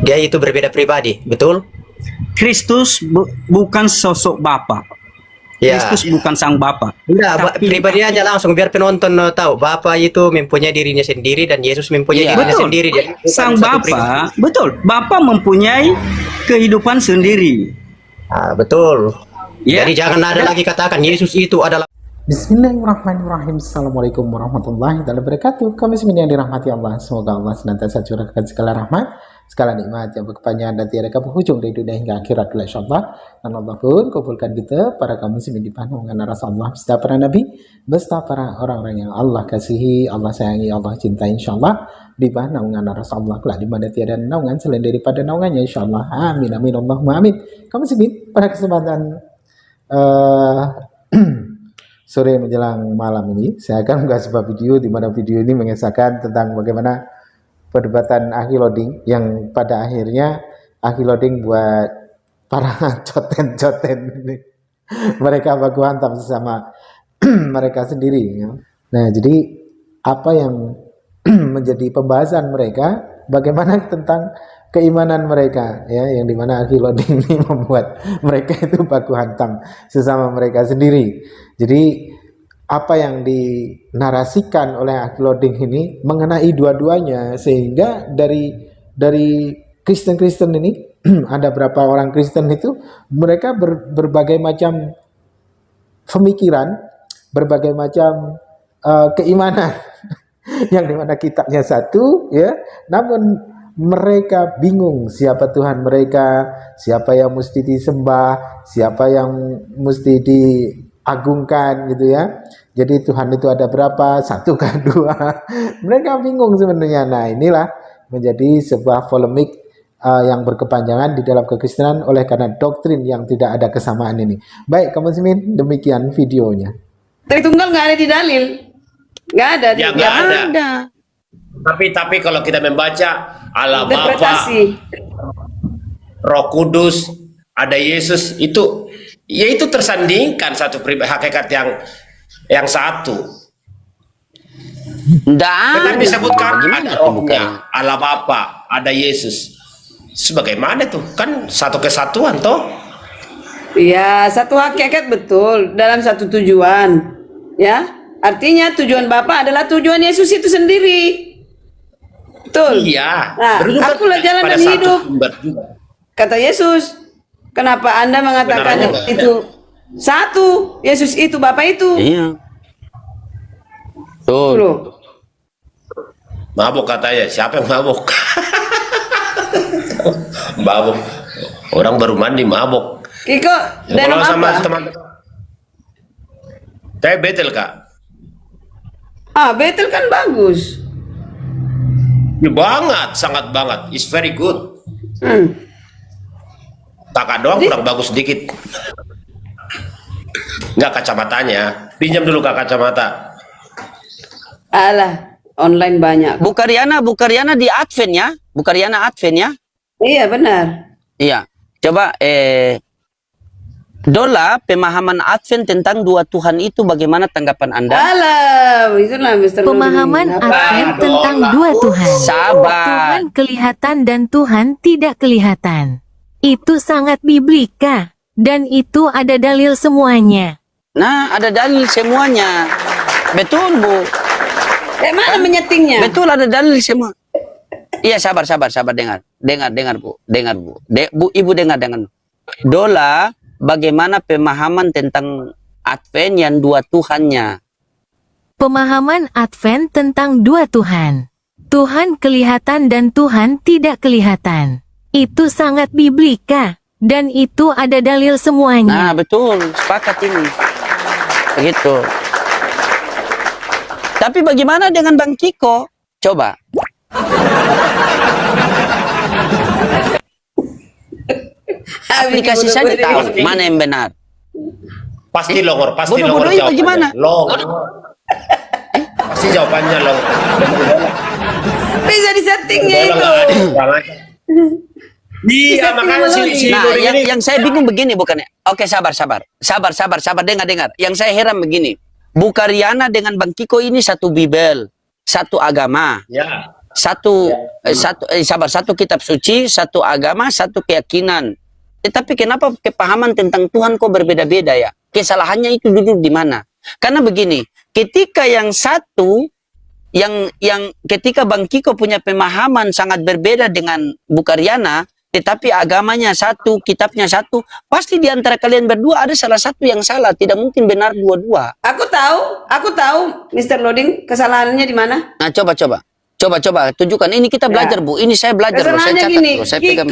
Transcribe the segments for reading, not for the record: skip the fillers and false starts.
Dia itu berbeda pribadi, betul? Kristus bukan sosok Bapa. Ya. Kristus bukan sang Bapa. Enggak, Tapi- pribadi aja langsung biar penonton tahu. Bapa itu mempunyai dirinya sendiri dan Yesus mempunyai Iya. dirinya Betul. sendiri. Jadi bukan Sang satu Bapa, pribadi. betul. Bapa mempunyai kehidupan sendiri. Ah, betul. Ya. Jadi jangan ada lagi katakan Yesus itu adalah Bismillahirrahmanirrahim. Assalamualaikum warahmatullahi wabarakatuh. Kami semua yang dirahmati Allah. Semoga Allah senantiasa curahkan segala rahmat, segala nikmat yang berkepanjangan dan tiada berhujung dari dunia hingga akhirat insyaallah. Dan Allah pun kumpulkan kita para kaum muslimin di pandangan rasa Allah beserta para nabi, beserta para orang-orang yang Allah kasihi, Allah sayangi, Allah cintai insyaallah di bawah naungan rasa Allah kelak di mana tiada naungan selain daripada naungannya insyaallah. Amin amin Allahumma amin. Kaum muslimin pada kesempatan sore menjelang malam ini, saya akan mengunggah sebuah video di mana video ini mengisahkan tentang bagaimana perdebatan akhir-loading yang pada akhirnya akhir-loading buat para coten-coten ini. Mereka baku hantam sesama mereka sendiri. Ya. Nah, jadi apa yang menjadi pembahasan mereka, bagaimana tentang keimanan mereka, ya, yang dimana akhir-loading ini membuat mereka itu baku hantam sesama mereka sendiri. Jadi apa yang dinarasikan oleh akhir-loading ini mengenai dua-duanya, sehingga dari Kristen-Kristen ini ada berapa orang Kristen itu mereka berbagai macam pemikiran, berbagai macam keimanan yang dimana kitabnya satu, ya, namun mereka bingung siapa Tuhan mereka, siapa yang mesti disembah, siapa yang mesti diagungkan gitu ya. Jadi Tuhan itu ada berapa, satu kah dua, mereka bingung sebenarnya. Nah, inilah menjadi sebuah polemik yang berkepanjangan di dalam kekristenan oleh karena doktrin yang tidak ada kesamaan ini. Baik kaum muslimin, demikian videonya. Tritunggal nggak ada di dalil, nggak ada. Ya, nggak ada. Tapi kalau kita membaca Allah Bapa, Interpretasi. Roh Kudus, ada Yesus, itu ya itu tersandingkan satu hakikat yang satu. Tetapi disebutkan ada rohnya, Allah Bapa, ada Yesus. Sebagaimana tuh? Kan satu kesatuan toh? Ya, satu hakikat betul dalam satu tujuan. Ya, artinya tujuan Bapa adalah tujuan Yesus itu sendiri. Betul. Iya. Nah, Berjumpa akulah jalan pada dan satu hidup. sumber juga. Kata Yesus, kenapa Anda mengatakan Kebenarannya nggak itu satu? Yesus itu Bapa itu. Iya. Tuh. Tuh. Mabuk katanya. Siapa yang mabuk? Mabuk. Orang baru mandi mabuk. Kiko, Ya, dalam kalau sama apa? teman-teman. Saya betul kak. Betul kan bagus. Ya, banget, sangat banget. It's very good. Kakak doang kurang bagus sedikit. Nggak kacamatanya. Pinjam dulu kak kacamata. Alah, online banyak. Bukariana di Advent ya? Bukariana Advent ya? Iya benar. Iya. Coba Dola pemahaman Advent tentang dua Tuhan itu bagaimana tanggapan Anda? Alah, itulah Mr. Pemahaman Nurdin. Advent tentang dua Tuhan. Sabar. Tuhan kelihatan dan Tuhan tidak kelihatan. Itu sangat biblika. Dan itu ada dalil semuanya. Nah, ada dalil semuanya. Betul, Bu. Mana menyetingnya? Betul, ada dalil semua. Iya, sabar dengar. Dengar, Bu. Dengar, Bu. Bu, Ibu dengar. Dola, bagaimana pemahaman tentang Advent yang dua Tuhannya? Pemahaman Advent tentang dua Tuhan. Tuhan kelihatan dan Tuhan tidak kelihatan. Itu sangat biblika. Dan itu ada dalil Nah, semuanya. betul. Sepakat ini. Begitu. Tapi bagaimana dengan Bang Kiko? Coba. Aplikasi saja tahu mana yang benar. Pasti longor, pasti Bodoh-bodoh longor itu jawabannya. gimana? Longor. Pasti jawabannya longor. Bisa disettingnya Bola itu. nggak ada, kurang aja. Iya, makanya si Nah, Nurdin ini yang saya bingung begini bukannya. Oke, sabar. Dengar. Yang saya heran begini. Bukariana dengan Bang Kiko ini satu Bibel, satu agama. ya. satu kitab suci, satu agama, satu keyakinan. Tetapi kenapa kepahaman tentang Tuhan kok berbeda-beda ya? Kesalahannya itu duduk di mana? Karena begini, ketika yang satu, yang ketika Bang Kiko punya pemahaman sangat berbeda dengan Bu Karyana, tetapi agamanya satu, kitabnya satu, pasti di antara kalian berdua ada salah satu yang salah. Tidak mungkin benar dua-dua. Aku tahu, Mr. Loading, kesalahannya di mana? Nah, coba tunjukkan. Ini kita belajar, Bu. Ini saya belajar loh, saya Kesalahannya catat gini, loh, saya pegang.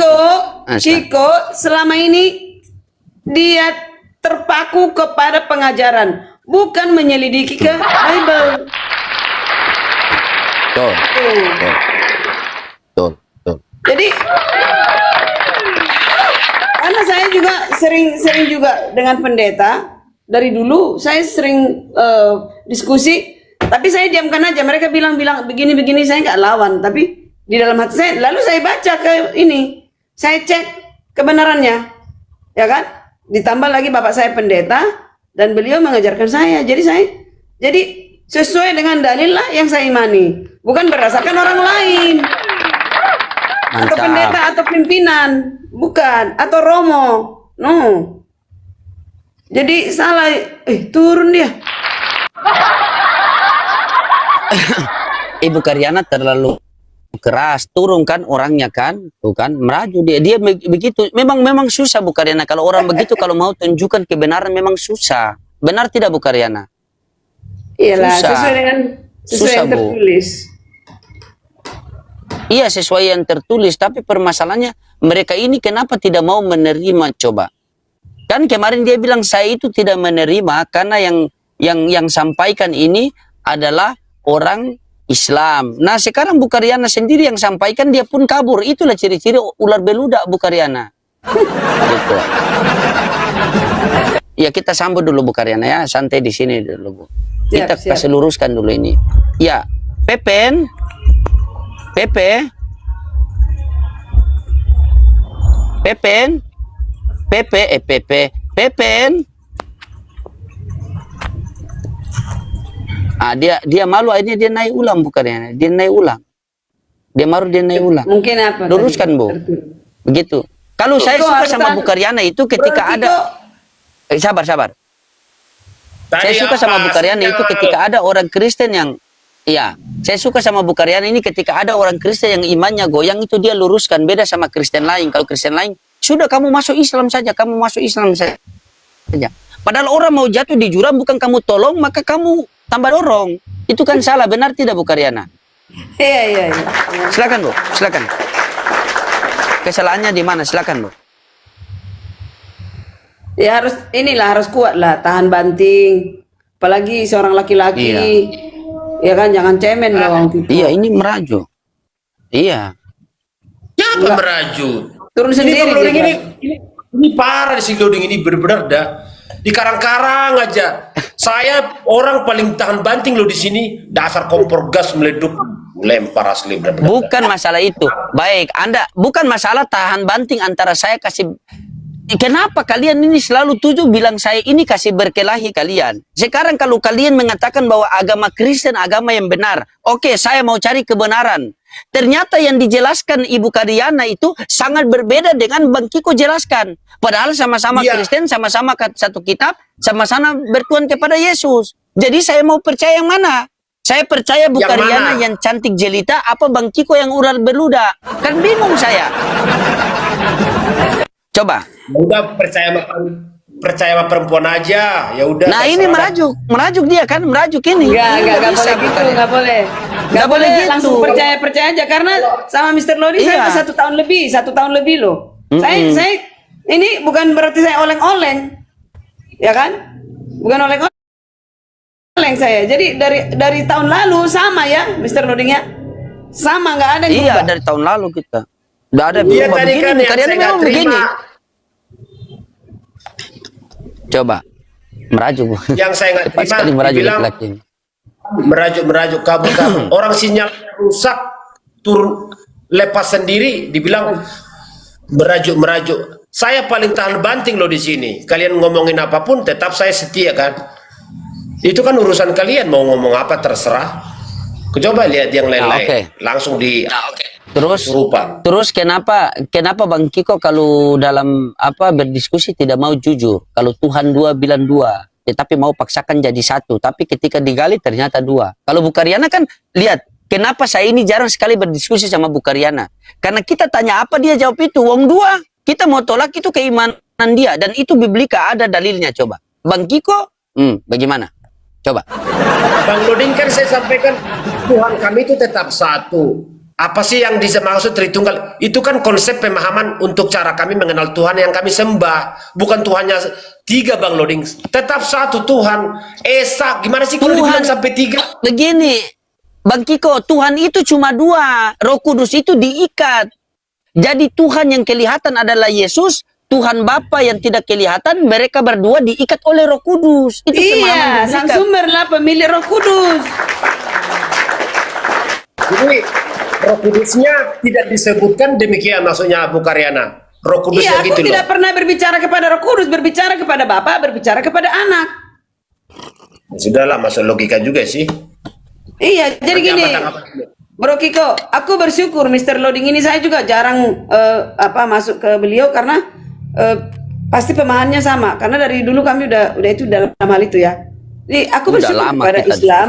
Kiko selama ini dia terpaku kepada pengajaran, bukan menyelidiki ke Bible. Tuh. Jadi karena saya juga sering juga dengan pendeta dari dulu, saya sering diskusi, tapi saya diamkan aja. Mereka bilang begini, saya nggak lawan, tapi di dalam hati saya, lalu saya baca ke ini, saya cek kebenarannya, ya kan? Ditambah lagi bapak saya pendeta dan beliau mengajarkan saya, jadi sesuai dengan dalil lah yang saya imani, bukan berdasarkan orang lain. Atau pendeta atau pimpinan, bukan, atau romo, no. Jadi salah, turun dia. Ibu Karyana terlalu keras, turun kan orangnya kan, tuh kan, meraju dia begitu. Memang susah Bu Karyana kalau orang begitu, kalau mau tunjukkan kebenaran memang susah. Benar tidak Bu Karyana? Iyalah, Susah. sesuai yang tertulis. Iya, sesuai yang tertulis, tapi permasalahannya mereka ini kenapa tidak mau menerima, coba. Kan kemarin dia bilang saya itu tidak menerima karena yang sampaikan ini adalah orang Islam. Nah, sekarang Bu Karyana sendiri yang sampaikan, dia pun kabur. Itulah ciri-ciri ular beludak Bu Karyana. Gitu. Ya, kita sambut dulu Bu Karyana ya, santai di sini dulu Bu. Kita kasih luruskan dulu ini. Ya, Pepen dia malu akhirnya dia naik ulang bukannya dia naik ulang Mungkin apa luruskan Bu begitu. Kalau saya suka sama Bu Karyana itu ketika ada sabar saya suka sama Bu Karyana itu ketika ada orang Kristen yang saya suka sama Bu Karyana ini ketika ada orang Kristen yang imannya goyang, itu dia luruskan, beda sama Kristen lain. Kalau Kristen lain, sudah kamu masuk Islam saja. Padahal orang mau jatuh di jurang, bukan kamu tolong, maka kamu tambah dorong. Itu kan salah, benar tidak Bu Karyana? Iya. Silakan Bu, silakan. Kesalahannya di mana? Silakan Bu. Ya harus kuat lah, tahan banting. Apalagi seorang laki-laki. Ya kan, jangan cemen dong. Iya, ini merajuk. Iya. Siapa meraju? Turun sendiri. Ini parah si Loading ini, benar-benar dah. Di karang-karang aja. Saya orang paling tahan banting loh di sini. Dasar kompor gas meleduk, lempar asli. Benar-benar. Bukan masalah itu. Baik, Anda bukan masalah tahan banting antara saya kasih. Kenapa kalian ini selalu bilang saya ini kasih berkelahi kalian? Sekarang kalau kalian mengatakan bahwa agama Kristen agama yang benar, oke, saya mau cari kebenaran. Ternyata yang dijelaskan Ibu Karyana itu sangat berbeda dengan Bang Kiko jelaskan. Padahal sama-sama Kristen, sama-sama satu kitab, sama-sama bertuhan kepada Yesus. Jadi saya mau percaya yang mana? Saya percaya Bu Karyana yang cantik jelita, apa Bang Kiko yang ular beludak? Kan bingung saya. Coba. Udah percaya sama perempuan aja, ya udah. Nah ini merajuk dia kan, merajuk ini. Enggak boleh gitu, nggak boleh gitu. Langsung percaya aja karena sama Mr. Lodi saya satu tahun lebih loh. Saya ini bukan berarti saya oleng-oleng, ya kan? Bukan oleng saya. Jadi dari tahun lalu sama ya, Mr. Loding ya, sama nggak ada yang berubah. Dari tahun lalu kita. Nggak ada berubah begini. Kalian memang begini. Coba merajuk. Yang saya nggak terima dibilang merajuk kabur. Orang sinyal rusak turun lepas sendiri dibilang merajuk. Saya paling tahan banting loh di sini. Kalian ngomongin apapun tetap saya setia kan. Itu kan urusan kalian mau ngomong apa terserah. Coba lihat yang lain-lain. Oke. Langsung di serupa. Terus kenapa Bang Kiko kalau dalam berdiskusi tidak mau jujur? Kalau Tuhan dua bilang dua, tetapi mau paksakan jadi satu. Tapi ketika digali ternyata dua. Kalau Bu Karyana kan lihat, kenapa saya ini jarang sekali berdiskusi sama Bu Karyana? Karena kita tanya apa dia jawab itu. Wong dua, kita mau tolak itu keimanan dia, dan itu biblika ada dalilnya. Coba Bang Kiko, bagaimana? Coba. Bang Loding, kan saya sampaikan Tuhan kami itu tetap satu. Apa sih yang dimaksud Tritunggal? Itu kan konsep pemahaman untuk cara kami mengenal Tuhan yang kami sembah. Bukan Tuhannya tiga, Bang Loding. Tetap satu Tuhan. Esa, gimana sih kalau dibilang sampai tiga? Begini, Bang Kiko, Tuhan itu cuma dua. Roh Kudus itu diikat. Jadi Tuhan yang kelihatan adalah Yesus. Tuhan Bapa yang tidak kelihatan, mereka berdua diikat oleh Roh Kudus. Itu Iya, sang sumber lah pemilik Roh Kudus. Jadi Roh Kudusnya tidak disebutkan demikian maksudnya Bu Karyana. Roh Kudusnya Iya, aku gitu tidak loh. pernah berbicara kepada Roh Kudus, berbicara kepada Bapa, berbicara kepada Anak. Sudahlah, masuk logika juga sih. Iya, jadi gini, Bro Kiko, aku bersyukur Mr. Loading ini saya juga jarang masuk ke beliau karena pasti pemahamannya sama. Karena dari dulu kami udah itu dalam hal itu ya. Jadi aku Udah bersyukur lama kepada kita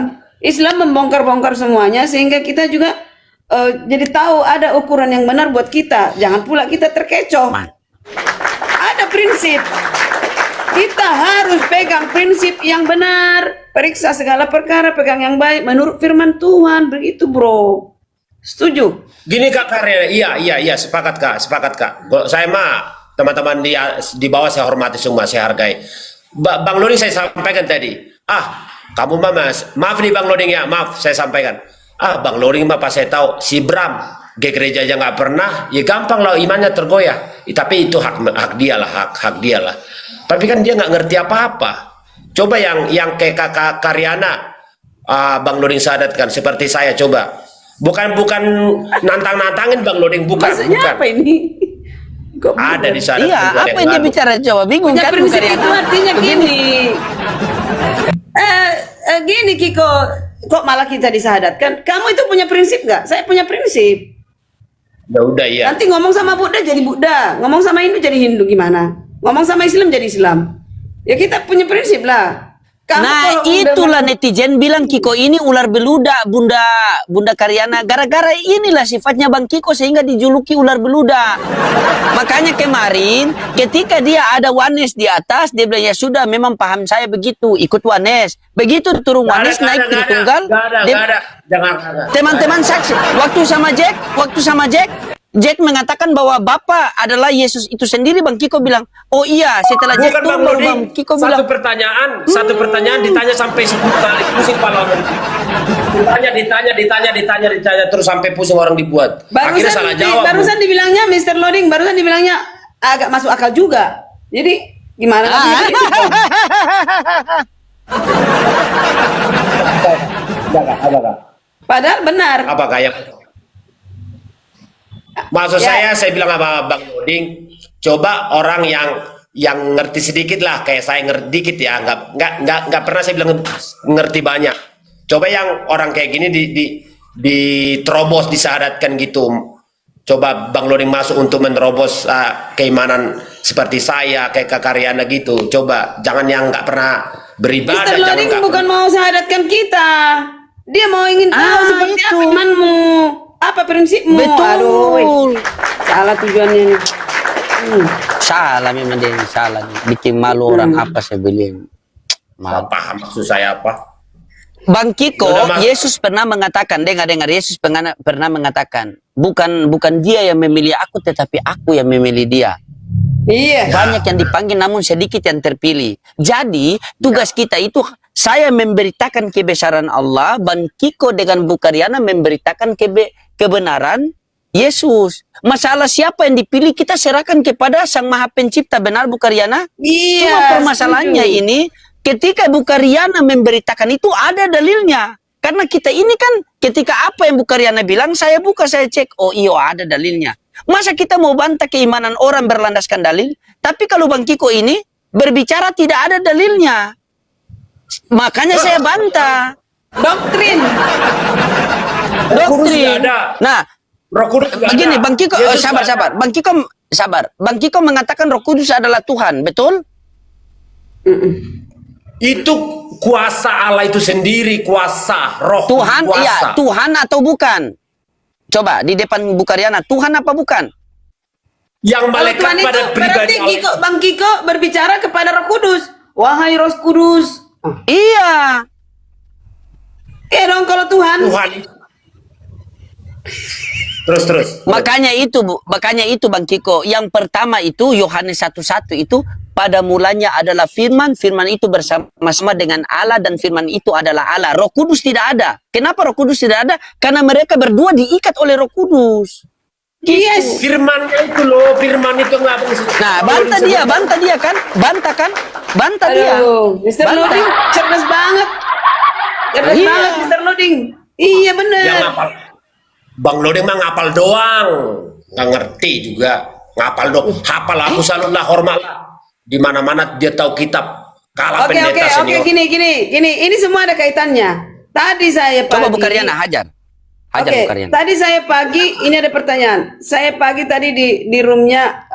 Islam membongkar-bongkar semuanya sehingga kita juga jadi tahu ada ukuran yang benar buat kita. Jangan pula kita terkecoh. Ada prinsip. Kita harus pegang prinsip yang benar. Periksa segala perkara, pegang yang baik menurut firman Tuhan. Begitu, Bro. Setuju? Gini Kak Karyana, iya, sepakat Kak. Saya mah teman-teman di bawah saya hormati semua, saya hargai. Bang Loding saya sampaikan tadi. Kamu mah maaf nih Bang Loding ya, maaf saya sampaikan. Bang Loding mah pas saya tahu si Bram ke gereja aja nggak pernah, ya gampang lah imannya tergoyah. Tapi itu hak dia lah, hak dia lah. Tapi kan dia nggak ngerti apa-apa. Coba yang kayak Kakak Karyana, Bang Loding sadatkan seperti saya coba. Bukan nantang-nantangin Bang Loding, bukan. Maksudnya apa ini? Kok Ada di sana. Iya, apa yang dia bicara? Coba bingung punya kan Bu prinsip Karyana? itu artinya gini. Gini Kiko, kok malah kita disahadatkan? Kamu itu punya prinsip nggak? Saya punya prinsip. Ya udah ya. Nanti ngomong sama Buddha jadi Buddha, ngomong sama Hindu jadi Hindu gimana? Ngomong sama Islam jadi Islam. Ya kita punya prinsip lah. Kamu Nah, kalau udah itulah netizen bilang Kiko ini ular beludak, Bunda Karyana. Gara-gara inilah sifatnya Bang Kiko sehingga dijuluki ular beludak. Makanya kemarin ketika dia ada Wanes di atas, dia bilang ya sudah, memang paham saya begitu, ikut Wanes. Begitu turun Wanes naik Tritunggal. Jangan. Teman-teman saksi, waktu sama Jack mengatakan bahwa Bapa adalah Yesus itu sendiri. Bang Kiko bilang, oh iya. Setelah Jack Bukan Bang turun, Loding, Bang Kiko bilang, satu pertanyaan ditanya sampai 10 kali, pusing kepala. Ditanya terus sampai pusing orang dibuat. Akhirnya salah jawab. Barusan dibilangnya Mr. Loading, barusan dibilangnya agak masuk akal juga. Jadi gimana? Padahal benar. Apa kayak maksud saya bilang sama Bang Loding, coba orang yang ngerti sedikit lah, kayak saya ngerti dikit ya, nggak pernah saya bilang ngerti banyak. Coba yang orang kayak gini diterobos, disahadatkan gitu. Coba Bang Loding masuk untuk menerobos keimanan seperti saya, kayak Kak Karyana gitu. Coba jangan yang nggak pernah beribadah. Mr. Loading bukan mau sahadatkan kita. Dia mau ingin tahu seperti itu. apa imanmu, apa prinsipmu. betul. Aduh, salah tujuannya nih. Salah memang dia, salah. Bikin malu orang apa saya bilang. Nggak paham maksud saya apa. Bang Kiko, Udah, Mas. Yesus pernah mengatakan, dengar Yesus pernah mengatakan, bukan dia yang memilih aku, tetapi aku yang memilih dia. Iya. Banyak yang dipanggil namun sedikit yang terpilih. Jadi tugas kita itu, saya memberitakan kebesaran Allah, Bang Kiko dengan Bu Karyana memberitakan kebenaran Yesus. Masalah siapa yang dipilih kita serahkan kepada Sang Maha Pencipta, benar Bu Karyana? Iya. Cuma permasalahannya setuju. ini, ketika Bu Karyana memberitakan itu ada dalilnya. Karena kita ini kan ketika apa yang Bu Karyana bilang, saya buka, saya cek, oh iya ada dalilnya. Masa kita mau bantah keimanan orang berlandaskan dalil? Tapi kalau Bang Kiko ini berbicara tidak ada dalilnya. Makanya saya bantah. Doktrin. Roh Kudus Doktrin. nggak ada. Nah, Roh Kudus nggak begini ada. Bang Kiko, Yesus sabar, nggak ada. sabar. Bang Kiko, sabar. Bang Kiko mengatakan Roh Kudus adalah Tuhan, betul? Itu kuasa Allah itu sendiri, kuasa roh Tuhan, kuasa. iya, Tuhan atau bukan? Coba di depan Bu Karyana, Tuhan apa bukan? Yang Kalau malaikat Tuhan itu pada berarti pribadi Allah. Kiko, Bang Kiko berbicara kepada Roh Kudus. Wahai Roh Kudus. Iya. Iya dong kalau Tuhan. Tuhan. Terus. Makanya itu Bang Kiko, yang pertama itu Yohanes 1:1 itu pada mulanya adalah firman, firman itu bersama-sama dengan Allah dan firman itu adalah Allah. Roh Kudus tidak ada. Kenapa Roh Kudus tidak ada? Karena mereka berdua diikat oleh Roh Kudus. Yes. Firmannya itu loh, firman itu nggak bisa. Nah, bantah dia kan? Bantah dia. Aduh, Mr. Bantah. Loading cerdas banget. Cerdas Iya. banget Mr. Loading. Iya bener. Yang ngapal. Bang Lodeng mah ngapal doang, nggak ngerti juga. Ngapal doang. Hafal aku salutlah hormatlah. Di mana-mana dia tahu kitab. Kalah Oke, pendeta senior. gini. Ini semua ada kaitannya. Tadi saya pagi. Coba Bu Karyana hajar. Hajar Oke, Bu Karyana. tadi saya pagi, ini ada pertanyaan. Saya pagi tadi di roomnya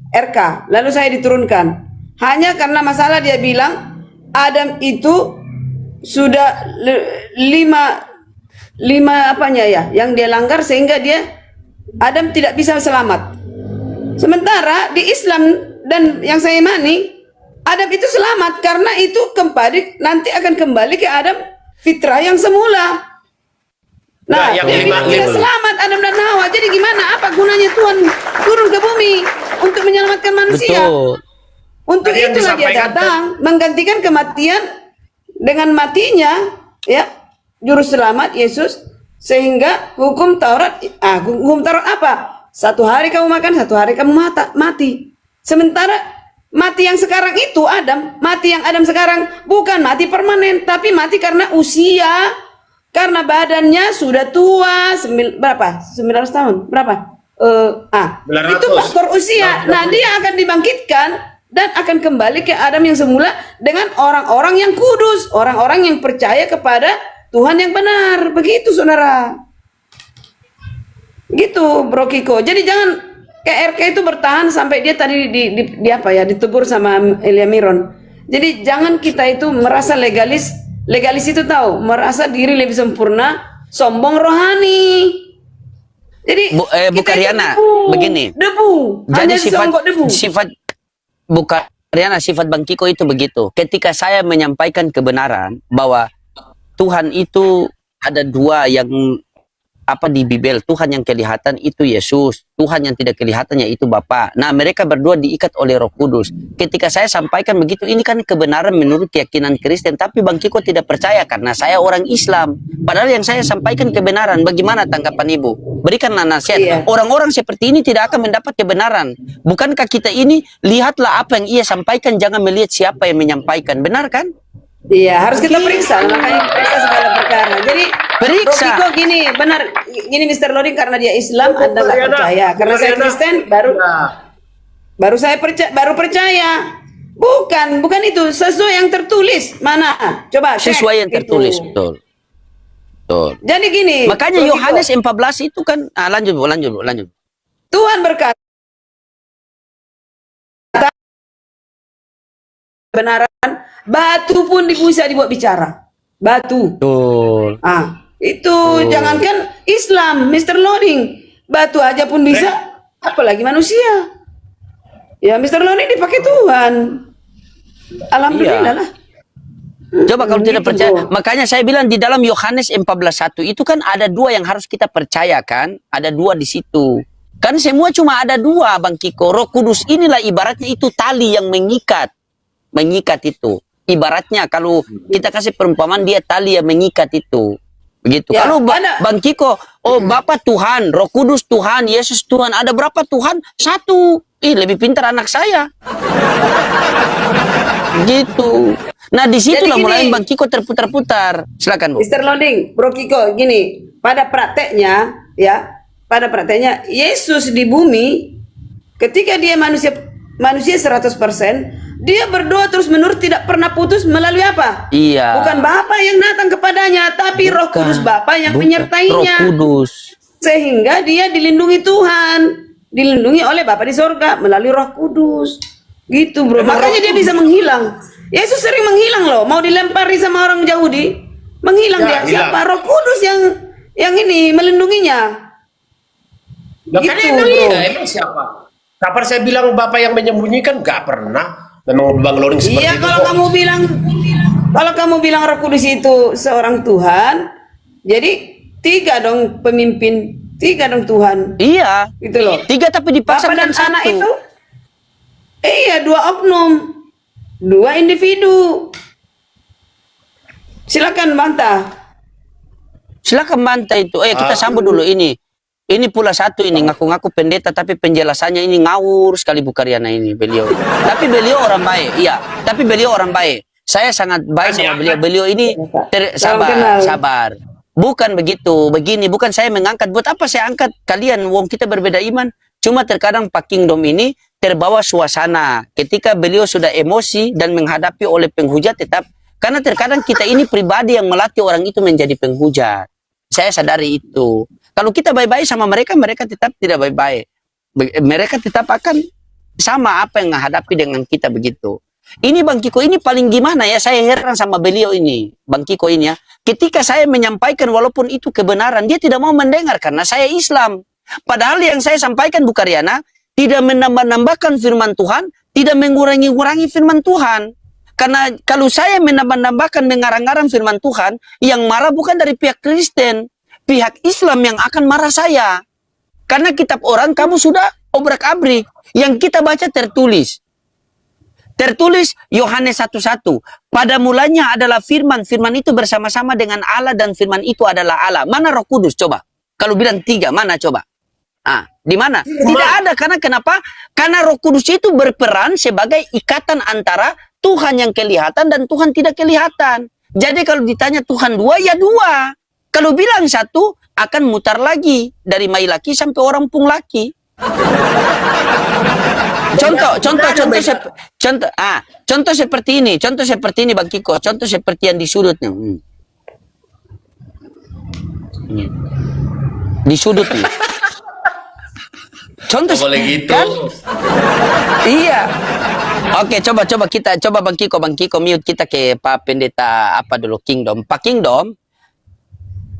RK, lalu saya diturunkan. Hanya karena masalah dia bilang Adam itu sudah lima apanya ya, yang dia langgar sehingga Adam tidak bisa selamat. Sementara di Islam dan yang saya imani, Adam itu selamat karena itu nanti akan kembali ke Adam fitrah yang semula. Nah, Nah, yang dia bilang lima- kita selamat Adam dan Hawa. Jadi gimana? Apa gunanya Tuhan turun ke bumi untuk menyelamatkan manusia? Betul. Untuk Tadi yang itulah dia disampaikan datang menggantikan kematian dengan matinya, ya, juru selamat Yesus, sehingga hukum Taurat apa? 1 hari kamu makan, 1 hari kamu mati. Sementara mati yang sekarang itu mati yang Adam sekarang bukan mati permanen, tapi mati karena usia. Karena badannya sudah tua, berapa? 900 tahun, berapa? 900. Itu faktor usia. Nah, dia akan dibangkitkan dan akan kembali ke Adam yang semula dengan orang-orang yang kudus, orang-orang yang percaya kepada Tuhan yang benar. Begitu, saudara. Gitu, Bro Kiko. Jadi jangan KRK itu bertahan sampai dia tadi ditegur sama Elia Miron. Jadi jangan kita itu merasa legalis. Legalis itu tahu, merasa diri lebih sempurna, sombong rohani. Jadi Bu kita itu Karyana, debu, begini. Debu. Hanya Jadi songgok debu. sifat Bu Karyana, sifat Bang Kiko itu begitu. Ketika saya menyampaikan kebenaran bahwa Tuhan itu ada dua yang di Bibel, Tuhan yang kelihatan itu Yesus, Tuhan yang tidak kelihatan yaitu Bapa. Nah, mereka berdua diikat oleh Roh Kudus. Ketika saya sampaikan begitu, ini kan kebenaran menurut keyakinan Kristen, tapi Bang Kiko tidak percaya karena saya orang Islam. Padahal yang saya sampaikan kebenaran. Bagaimana tanggapan Ibu? Berikanlah nasihat. Iya. Orang-orang seperti ini tidak akan mendapat kebenaran. Bukankah kita ini, lihatlah apa yang ia sampaikan, jangan melihat siapa yang menyampaikan. Benar kan? Iya, harus kita periksa, makanya periksa segala perkara. Jadi, Periksa. Bro Kiko gini, benar, gini Mr. Loading, karena dia Islam, Anda nggak Karyana, percaya. Karena saya Karyana. Kristen, baru saya percaya. Bukan itu sesuai yang tertulis. Mana? Coba cek. Sesuai yang Gitu. tertulis, betul. Betul. Jadi gini. Makanya Bro Kiko, Yohanes 14 itu kan, lanjut Bu. Tuhan berkata kebenaran, batu pun bisa dibuat bicara. Batu. Betul. Itu jangankan Islam, Mr. Loading, batu aja pun bisa, apalagi manusia. Ya, Mr. Loading dipakai Tuhan. Alhamdulillah Iya. lah. Coba kalau tidak Gitu, percaya, Bro. makanya saya bilang di dalam Yohanes 14:1 itu kan ada dua yang harus kita percayakan, ada dua di situ. Kan semua cuma ada dua, Bang Kiko. Roh Kudus inilah ibaratnya itu tali yang mengikat itu. Ibaratnya kalau kita kasih perumpamaan, dia tali yang mengikat itu. Begitu. Ya, Kalau ada. Bang Kiko, Bapa Tuhan, Roh Kudus Tuhan, Yesus Tuhan, ada berapa Tuhan? 1. Lebih pintar anak saya. Gitu. Nah, disitulah Jadi mulai gini. Bang Kiko terputar-putar. Silakan, Bu. Mr. Loading, Bro Kiko, gini, pada prakteknya Yesus di bumi ketika dia manusia 100%, dia berdoa terus menerus tidak pernah putus melalui apa? Iya. Bukan Bapa yang datang kepadanya, tapi Roh Kudus Bapa yang Roh menyertainya. Kudus. Sehingga dia dilindungi Tuhan, dilindungi oleh Bapa di sorga melalui Roh Kudus. Gitu bro, makanya dia bisa menghilang. Yesus sering menghilang loh, mau dilempari sama orang Yahudi, menghilang Ya, dia. hilang. Siapa? Roh Kudus yang ini melindunginya. Lah kan Gitu, emang bro. iya, emang siapa? Kapan saya bilang Bapak yang menyembunyikan? Gak pernah. Memang Bang Loring seperti Iya, itu kalau kok. kamu bilang Roh Kudus itu seorang Tuhan, jadi 3 dong pemimpin, 3 dong Tuhan. Iya. Gitu loh. 3 tapi Bapa dipasangkan dan anak satu. itu, iya 2 oknum, 2 individu. Silakan bantah. Silakan bantah itu. Kita sambut dulu ini. Ini pula satu ini ngaku-ngaku pendeta tapi penjelasannya ini ngawur sekali Bu Karyana ini beliau. Tapi beliau orang baik. Iya, tapi beliau orang baik. Saya sangat baik sama beliau. Beliau ini sabar. Bukan begitu. Begini, bukan saya mengangkat. Buat apa saya angkat kalian? Wong kita berbeda iman. Cuma terkadang Pak Kingdom ini terbawa suasana. Ketika beliau sudah emosi dan menghadapi oleh penghujat tetap. Karena terkadang kita ini pribadi yang melatih orang itu menjadi penghujat. Saya sadari itu. Kalau kita baik-baik sama mereka, mereka tetap tidak baik-baik. Mereka tetap akan sama apa yang menghadapi dengan kita begitu. Ini Bang Kiko, ini paling gimana ya, saya heran sama beliau ini. Bang Kiko ini ya, ketika saya menyampaikan walaupun itu kebenaran, dia tidak mau mendengar karena saya Islam. Padahal yang saya sampaikan Bu Karyana, tidak menambah-nambahkan firman Tuhan, tidak mengurangi-ngurangi firman Tuhan. Karena kalau saya menambah-nambahkan mengarang-arang firman Tuhan, yang marah bukan dari pihak Kristen, pihak Islam yang akan marah saya. Karena kitab orang kamu sudah obrak-abrik. Yang kita baca tertulis. Tertulis Yohanes 1:1. Pada mulanya adalah firman. Firman itu bersama-sama dengan Allah dan firman itu adalah Allah. Mana Roh Kudus coba? Kalau bilang 3, mana coba? Di mana? Tidak ada. Karena kenapa? Karena Roh Kudus itu berperan sebagai ikatan antara Tuhan yang kelihatan dan Tuhan tidak kelihatan. Jadi kalau ditanya Tuhan 2, ya 2. Kalau bilang 1, akan mutar lagi. Dari mai laki sampai orang pung laki. Contoh seperti ini. Contoh seperti ini Bang Kiko. Contoh seperti yang di sudut nih. Di sudut nih. Contoh Boleh gitu. Kan? Iya. Oke, coba Bang Kiko mute kita ke Pak Pendeta apa dulu Kingdom. Pak Kingdom,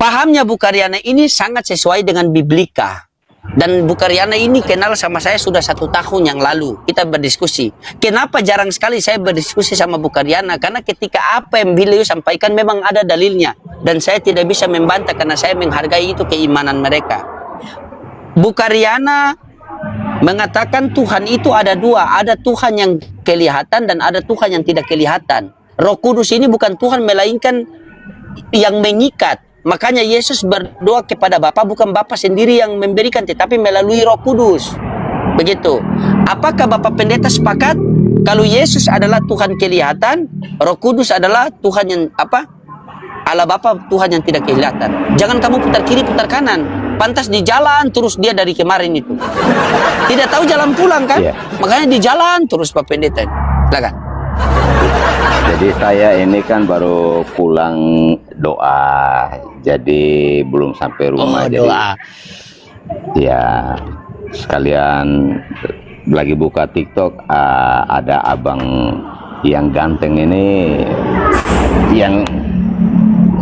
pahamnya Bu Karyana ini sangat sesuai dengan Biblika. Dan Bu Karyana ini kenal sama saya sudah 1 tahun yang lalu. Kita berdiskusi. Kenapa jarang sekali saya berdiskusi sama Bu Karyana? Karena ketika apa yang beliau sampaikan memang ada dalilnya. Dan saya tidak bisa membantah karena saya menghargai itu keimanan mereka. Bu Karyana mengatakan Tuhan itu ada 2. Ada Tuhan yang kelihatan dan ada Tuhan yang tidak kelihatan. Roh Kudus ini bukan Tuhan melainkan yang mengikat. Makanya Yesus berdoa kepada Bapa, bukan Bapa sendiri yang memberikan, tetapi melalui Roh Kudus. Begitu. Apakah Bapak Pendeta sepakat kalau Yesus adalah Tuhan kelihatan, Roh Kudus adalah Tuhan yang apa? Allah Bapa Tuhan yang tidak kelihatan. Jangan kamu putar kiri, putar kanan. Pantas di jalan terus dia dari kemarin itu. Tidak tahu jalan pulang kan? Iya. Makanya di jalan terus Pak Pendeta. Silakan. Jadi saya ini kan baru pulang doa, jadi belum sampai rumah. Jadi Doa. ya sekalian lagi buka TikTok, ada abang yang ganteng ini yang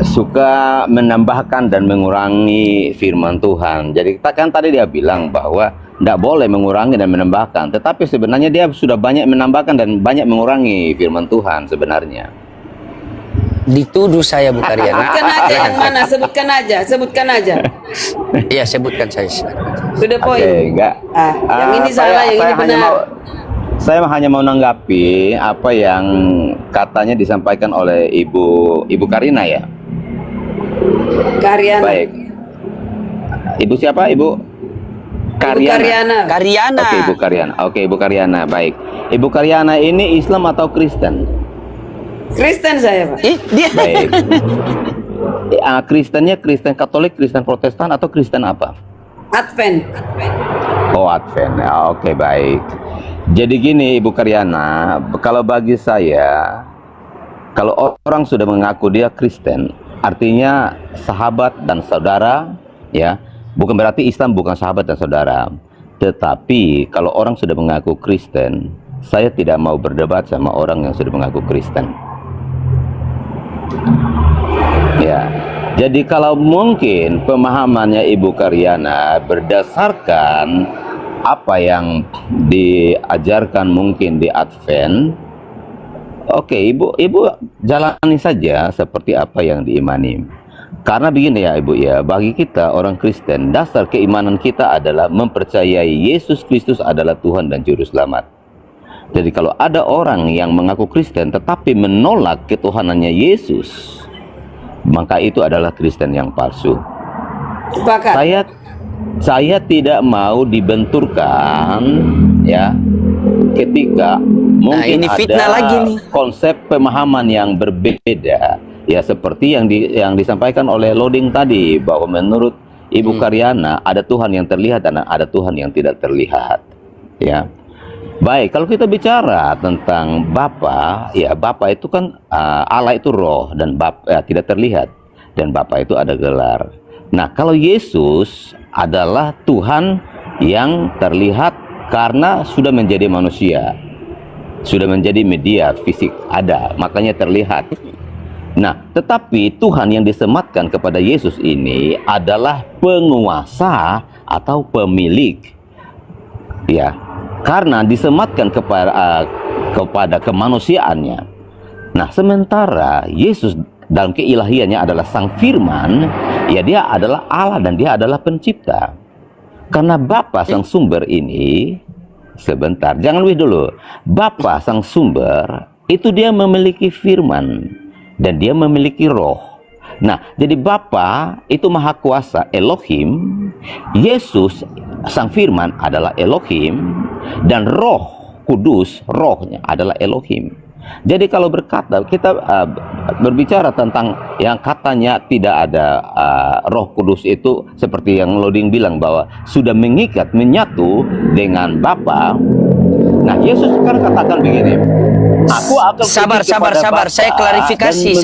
suka menambahkan dan mengurangi firman Tuhan. Jadi kan tadi dia bilang bahwa tidak boleh mengurangi dan menambahkan, tetapi sebenarnya dia sudah banyak menambahkan dan banyak mengurangi firman Tuhan sebenarnya. Dituduh saya Bu Karyana. Sebutkan aja yang mana, sebutkan aja. Iya, sebutkan saya. Sudah poin. Oke, enggak. Yang ini salah, yang ini benar. Saya hanya mau menanggapi apa yang katanya disampaikan oleh Ibu Karina ya. Karyana. Baik. Ibu siapa? Ibu Karyana. Karyana. Oke, Ibu Karyana. Oke, Ibu Karyana. Baik. Ibu Karyana ini Islam atau Kristen? Kristen saya, Pak. Dia Baik. Kristennya Kristen Katolik, Kristen Protestan atau Kristen apa? Advent. Oh, Advent. Oke, baik. Jadi gini Ibu Karyana, kalau bagi saya, kalau orang sudah mengaku dia Kristen, artinya sahabat dan saudara, ya. Bukan berarti Islam bukan sahabat dan saudara. Tetapi kalau orang sudah mengaku Kristen, saya tidak mau berdebat sama orang yang sudah mengaku Kristen. Ya. Jadi kalau mungkin pemahamannya Ibu Karyana berdasarkan apa yang diajarkan mungkin di Advent, oke, Ibu jalani saja seperti apa yang diimani. Karena begini ya Ibu ya, bagi kita orang Kristen, dasar keimanan kita adalah mempercayai Yesus Kristus adalah Tuhan dan Juru Selamat. Jadi kalau ada orang yang mengaku Kristen tetapi menolak ketuhanannya Yesus, maka itu adalah Kristen yang palsu. Sepakat. Saya tidak mau dibenturkan ya ketika mungkin ini fitnah ada lagi nih. konsep pemahaman yang berbeda ya, seperti yang disampaikan oleh Loading tadi, bahwa menurut Ibu Karyana ada Tuhan yang terlihat dan ada Tuhan yang tidak terlihat ya. Baik, kalau kita bicara tentang Bapa, ya Bapa itu kan Allah itu roh dan Bapa tidak terlihat, dan Bapa itu ada gelar. Nah, kalau Yesus adalah Tuhan yang terlihat karena sudah menjadi manusia, sudah menjadi media fisik, ada, makanya terlihat. Nah, tetapi Tuhan yang disematkan kepada Yesus ini adalah penguasa atau pemilik, ya, karena disematkan kepada kemanusiaannya. Nah, sementara Yesus dalam keilahiannya adalah Sang Firman, ya dia adalah Allah dan dia adalah pencipta. Karena Bapa Sang Sumber ini, sebentar, jangan dulu. Bapa Sang Sumber itu dia memiliki firman dan dia memiliki roh. Nah, jadi Bapa itu Maha Kuasa, Elohim. Yesus Sang Firman adalah Elohim, dan Roh Kudus, rohnya adalah Elohim. Jadi kalau kita berbicara tentang yang katanya tidak ada Roh Kudus, itu seperti yang Loading bilang bahwa sudah mengikat, menyatu dengan Bapa. Nah, Yesus kan katakan begini, aku akan sabar, saya klarifikasi,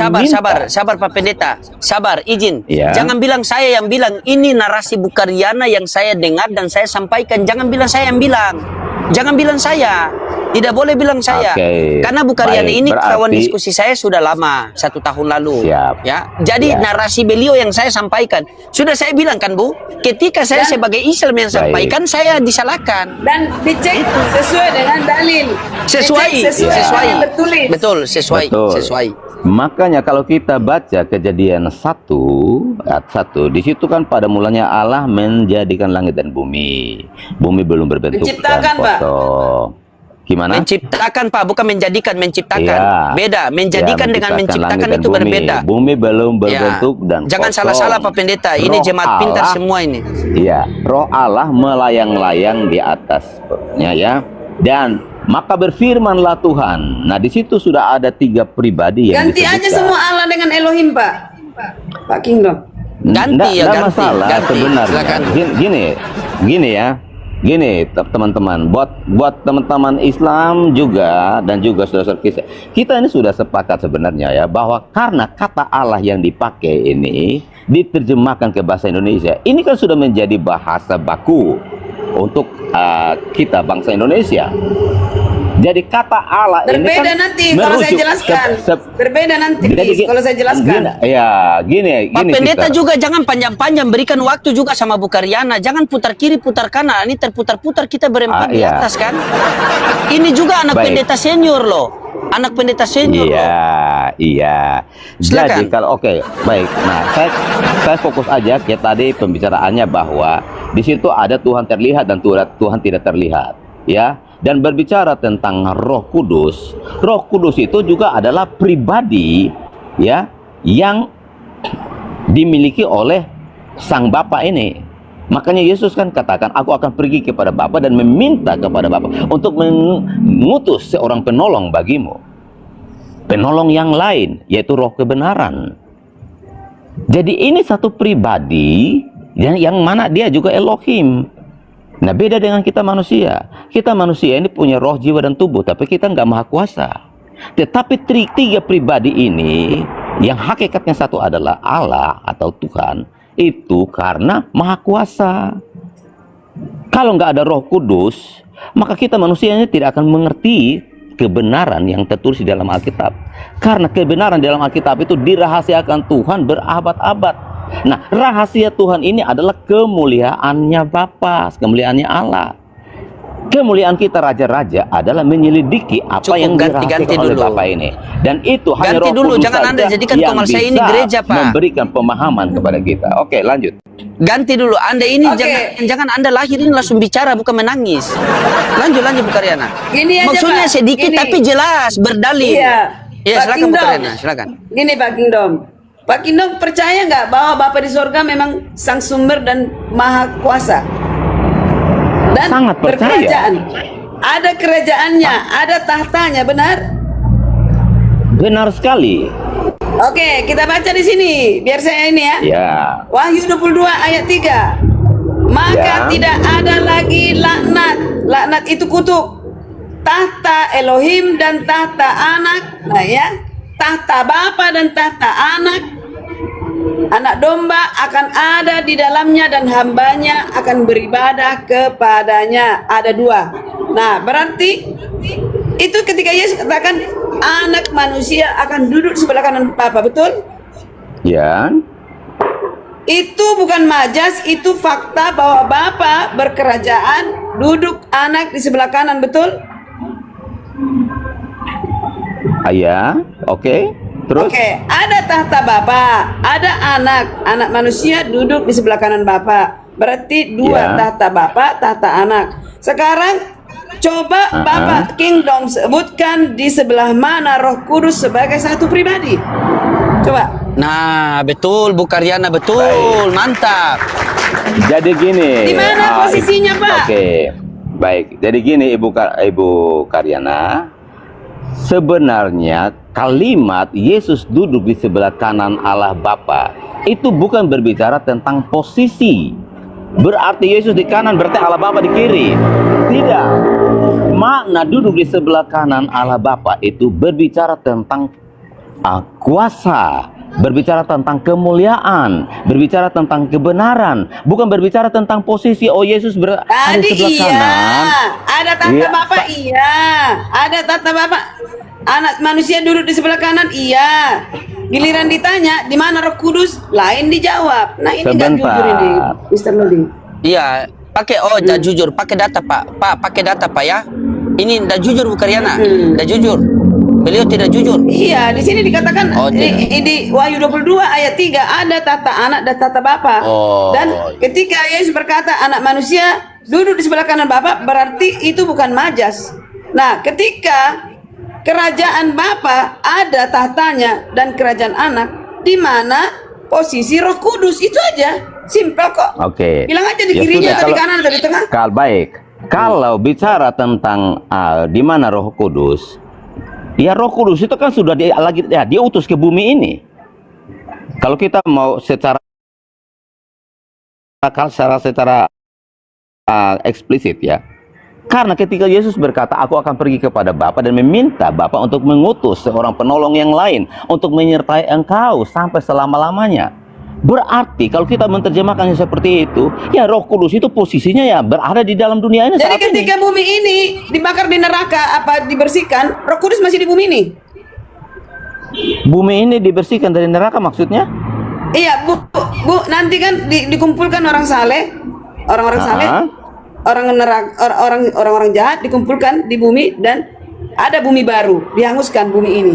sabar Pak Pendeta, sabar, izin. Ya. Jangan bilang saya yang bilang, ini narasi Bu Karyana yang saya dengar dan saya sampaikan. Jangan bilang saya yang bilang, jangan bilang saya, tidak boleh bilang saya. Karena Bu Karyana ini kawan diskusi saya sudah lama, 1 tahun lalu. Siap. Ya, jadi narasi beliau yang saya sampaikan sudah saya bilang kan Bu, ketika saya sebagai Islam yang sampaikan, saya disalahkan. Dan dicek sesuai dengan dalil. Sesuai. yang tertulis. Betul, sesuai. Makanya kalau kita baca Kejadian 1 ayat 1, di situ kan pada mulanya Allah menjadikan langit dan bumi. Bumi belum berbentuk Menciptakan, dan kosong. Gimana? Menciptakan Pak, bukan menjadikan, menciptakan. Ya. Beda, menjadikan dengan menciptakan langit dan itu bumi. berbeda. Bumi belum berbentuk dan Jangan kosong. salah-salah Pak Pendeta, ini Roh jemaat pintar Allah, semua ini. Iya, Roh Allah melayang-layang di atasnya ya. Dan maka berfirmanlah Tuhan. Nah, di situ sudah ada 3 pribadi yang Ganti aja disebutkan. semua Allah dengan Elohim, Pak. Pak Kingdom. Ganti ya, Nggak ganti. masalah sebenarnya. Silakan. Gini ya. Gini teman-teman, buat teman-teman Islam juga dan juga saudara-saudara kita ini sudah sepakat sebenarnya ya, bahwa karena kata Allah yang dipakai ini diterjemahkan ke bahasa Indonesia, ini kan sudah menjadi bahasa baku untuk kita bangsa Indonesia. Jadi kata Allah ini kan Berbeda nanti kalau saya jelaskan. Berbeda nanti kalau saya jelaskan. Gini Pak Pendeta sister. juga jangan panjang-panjang, berikan waktu juga sama Bu Karyana. Jangan putar kiri, putar kanan. Ini terputar-putar kita berempat di Iya. atas kan. Ini juga anak Baik. pendeta senior loh. Anak pendeta senior loh. Iya. Silakan. Jadi kalau baik. Nah, saya fokus aja ke tadi pembicaraannya bahwa di situ ada Tuhan terlihat dan Tuhan tidak terlihat, ya. Dan berbicara tentang Roh Kudus itu juga adalah pribadi ya yang dimiliki oleh Sang Bapa ini. Makanya Yesus kan katakan, aku akan pergi kepada Bapa dan meminta kepada Bapa untuk mengutus seorang penolong bagimu. Penolong yang lain, yaitu Roh kebenaran. Jadi ini satu pribadi yang mana dia juga Elohim. Nah, beda dengan kita manusia. Kita manusia ini punya roh, jiwa, dan tubuh, tapi kita nggak maha kuasa. Tetapi tiga pribadi ini, yang hakikatnya satu adalah Allah atau Tuhan, itu karena maha kuasa. Kalau nggak ada Roh Kudus, maka kita manusianya tidak akan mengerti kebenaran yang tertulis di dalam Alkitab. Karena kebenaran di dalam Alkitab itu dirahasiakan Tuhan berabad-abad. Nah, rahasia Tuhan ini adalah kemuliaannya Bapa, kemuliaannya Allah. Kemuliaan kita raja-raja adalah menyelidiki apa Cukup yang ganti dirahasiakan oleh dulu. Bapa ini. Dan itu hanya Ganti Roh dulu, Kudus jangan Anda saja jadikan yang Komal saya ini bisa gereja, Pak. memberikan pemahaman kepada kita. Oke, lanjut. Ganti dulu. Anda ini Oke. jangan Anda lahir ini langsung bicara, bukan menangis. Lanjut Bu Karyana. Gini aja, Maksudnya Pak. sedikit Gini. tapi jelas, berdalil. Iya. Iya, Pak silakan Bu Kingdom. Karyana, silakan. Gini Pak Kingdom. Pak Kingdom percaya nggak bahwa Bapa di sorga memang sang sumber dan maha kuasa? Dan Sangat percaya. berkerajaan. Ada kerajaannya, ada tahtanya, benar? Benar sekali. Oke, kita baca di sini. Biar saya ini ya. Ya. Wahyu 22 ayat 3. Maka Ya. tidak ada lagi laknat. Laknat itu kutuk. Tahta Elohim dan tahta anak. Nah ya. Tahta Bapa dan tahta anak. Anak domba akan ada di dalamnya dan hambanya akan beribadah kepadanya. Ada dua. Nah berarti itu ketika Yesus katakan anak manusia akan duduk di sebelah kanan Bapa, betul? Ya. Itu bukan majas, itu fakta bahwa Bapa berkerajaan, duduk anak di sebelah kanan, betul? Ya. Oke. Terus? Oke, ada tahta Bapa, ada anak manusia duduk di sebelah kanan Bapa. Berarti dua Ya. tahta Bapa, tahta anak. Sekarang coba Bapak Kingdom sebutkan di sebelah mana Roh Kudus sebagai satu pribadi. Coba. Nah, betul Bu Karyana, betul. Baik. Mantap. Jadi gini. Di mana posisinya, Pak? Oke. Baik. Jadi gini Ibu Karyana. Sebenarnya kalimat Yesus duduk di sebelah kanan Allah Bapa itu bukan berbicara tentang posisi. Berarti Yesus di kanan, berarti Allah Bapa di kiri. Tidak. Makna duduk di sebelah kanan Allah Bapa itu berbicara tentang kuasa, berbicara tentang kemuliaan, berbicara tentang kebenaran, bukan berbicara tentang posisi. Oh, Yesus ada Tadi di sebelah iya, kanan. ada tahta Iya. Bapa iya, ada tahta Bapa. Anak manusia duduk di sebelah kanan iya. Giliran ditanya di mana Roh Kudus, lain dijawab. Nah ini nggak Sebentar. jujur ini, Mr. Lodi. Iya, pakai dah jujur, pakai data Pak. Pak, pakai data Pak ya. Ini dah jujur Bu Karyana, dah jujur. Beliau tidak jujur. Iya, di sini dikatakan Oh, di Wahyu 22 ayat 3 ada tahta anak dan tahta Bapa. Oh. Dan ketika Yesus berkata anak manusia duduk di sebelah kanan Bapa, berarti itu bukan majas. Nah, ketika kerajaan Bapa ada tahtanya dan kerajaan anak, di mana posisi Roh Kudus, itu aja. Simpel kok. Oke. Bilang aja di Ya kirinya sudah, atau di kalau- kanan atau di tengah. Baik. Kalau bicara tentang di mana Roh Kudus, ya Roh Kudus itu kan sudah dia utus ke bumi ini. Kalau kita mau secara eksplisit ya. Karena ketika Yesus berkata, aku akan pergi kepada Bapa dan meminta Bapa untuk mengutus seorang penolong yang lain untuk menyertai engkau sampai selama-lamanya. Berarti kalau kita menerjemahkannya seperti itu, ya Roh Kudus itu posisinya ya berada di dalam dunia ini Jadi saat ini. ketika bumi ini dibakar di neraka apa dibersihkan, Roh Kudus masih di bumi ini. Bumi ini dibersihkan dari neraka maksudnya? Iya, Bu, nanti kan dikumpulkan orang saleh, orang-orang saleh, orang neraka, orang-orang jahat dikumpulkan di bumi dan ada bumi baru, dihanguskan bumi ini.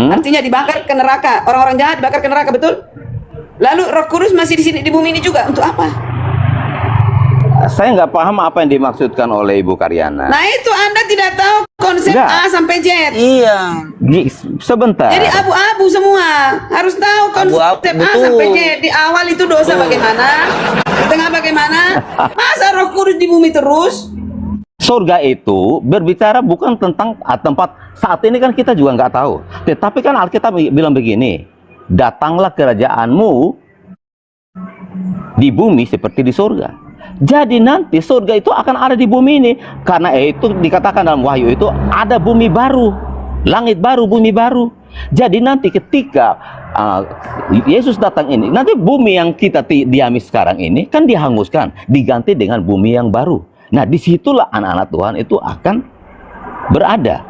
Artinya dibakar ke neraka, orang-orang jahat dibakar ke neraka, betul? Lalu Roh Kudus masih di sini di bumi ini juga untuk apa? Saya nggak paham apa yang dimaksudkan oleh Ibu Karyana. Nah, itu Anda tidak tahu konsep Enggak. A sampai Z. Iya. Sebentar. Jadi abu-abu semua. Harus tahu konsep Abu-abu, A betul. sampai Z. Di awal itu dosa bagaimana? Di tengah bagaimana? Masa Roh Kudus di bumi terus? Surga itu berbicara bukan tentang tempat. Saat ini kan kita juga nggak tahu. Tetapi kan Alkitab bilang begini, datanglah kerajaanmu di bumi seperti di surga. Jadi nanti surga itu akan ada di bumi ini. Karena itu dikatakan dalam Wahyu itu ada bumi baru, langit baru, bumi baru. Jadi nanti ketika Yesus datang ini, nanti bumi yang kita diami sekarang ini kan dihanguskan, diganti dengan bumi yang baru. Nah, disitulah anak-anak Tuhan itu akan berada.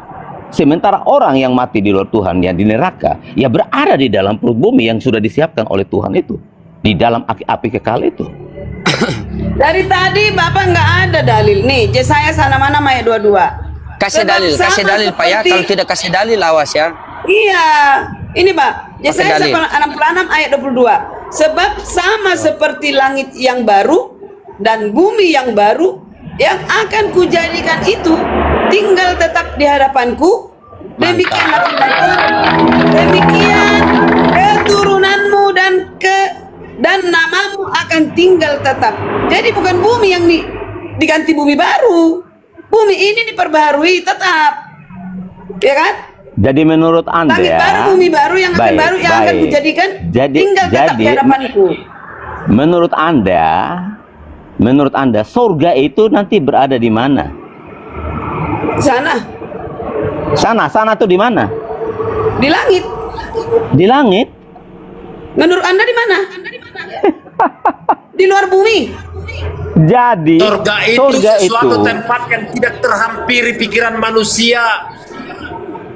Sementara orang yang mati di luar Tuhan, yang di neraka, ya berada di dalam perut bumi yang sudah disiapkan oleh Tuhan itu, di dalam api kekal itu. Dari tadi Bapak nggak ada dalil. Nih, Yesaya sana mana ayat 22. Kasih dalil Pak ya. Kalau tidak kasih dalil awas ya. Iya, ini Pak. Yesaya dalil. 66 ayat 22. Sebab sama seperti langit yang baru dan bumi yang baru yang akan kujadikan itu tinggal tetap di hadapanku. Demikianlah firman Tuhan. Demikian keturunanmu dan namamu akan tinggal tetap. Jadi bukan bumi yang diganti bumi baru. Bumi ini diperbarui tetap. Ya kan? Jadi menurut Anda, langit baru, bumi baru yang akan baru yang akan kujadikan tinggal tetap di hadapanku. Menurut Anda, surga itu nanti berada di mana? Sana tuh di mana? Di langit. Di langit? Menurut Anda di mana? Di luar bumi. Jadi Surga itu sesuatu tempat yang tidak terhampiri pikiran manusia.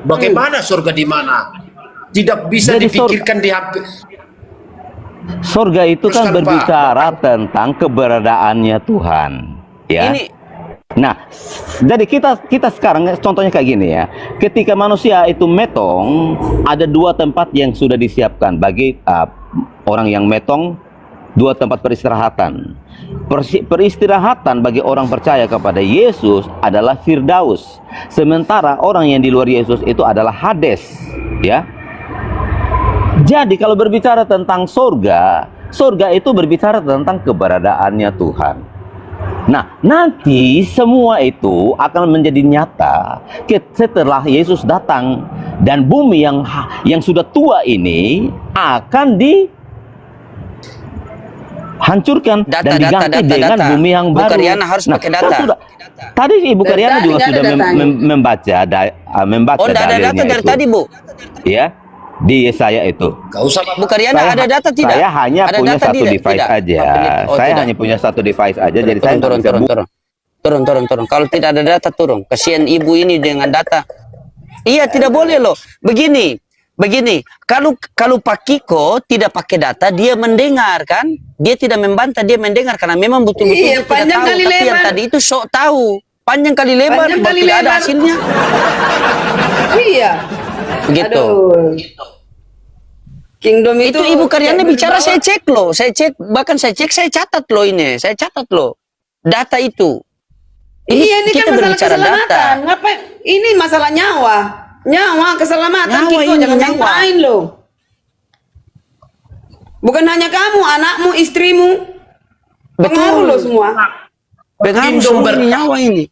Bagaimana surga di mana? Tidak bisa Jadi dipikirkan di HP. Surga itu kan Teruskan, berbicara tentang keberadaannya Tuhan, ya. Nah, jadi kita sekarang contohnya kayak gini ya. Ketika manusia itu metong, ada dua tempat yang sudah disiapkan bagi orang yang metong, dua tempat peristirahatan. Peristirahatan bagi orang percaya kepada Yesus adalah Firdaus. Sementara orang yang di luar Yesus itu adalah Hades, ya. Jadi kalau berbicara tentang surga itu berbicara tentang keberadaannya Tuhan. Nah, nanti semua itu akan menjadi nyata setelah Yesus datang dan bumi yang sudah tua ini akan dihancurkan dan diganti dengan bumi yang baru. Bu Karyana harus pakai data. Tadi Ibu Karyana juga sudah membaca ada data dari tadi, Bu. Ya, di Yesaya itu. Gak usah Bu Karyana ada data tidak? Saya hanya ada punya data satu device aja. Saya hanya punya satu device aja. Jadi saya turun. Kalau tidak ada data turun. Kasihan ibu ini dengan data. Iya, tidak boleh loh. Begini. Kalau Pak Kiko tidak pakai data, dia mendengar kan? Dia tidak membantah, dia mendengar karena memang betul-betul Iya, tidak panjang tahu. kali Tapi lebar. yang tadi itu sok tahu. Panjang kali lebar, tidak ada hasilnya. Iya. Begitu. Aduh. Kingdom itu Ibu Karyana bicara, saya cek loh, saya catat loh ini, saya catat loh data itu. Iya, ini kita kan masalah berbicara keselamatan. data. Ngapain? Ini masalah nyawa, keselamatan. Nyawa Kiko, ini, jangan nyawa. main loh. Bukan hanya kamu, anakmu, istrimu, pengaruh loh semua. Pengaruh semua ini, nyawa ini.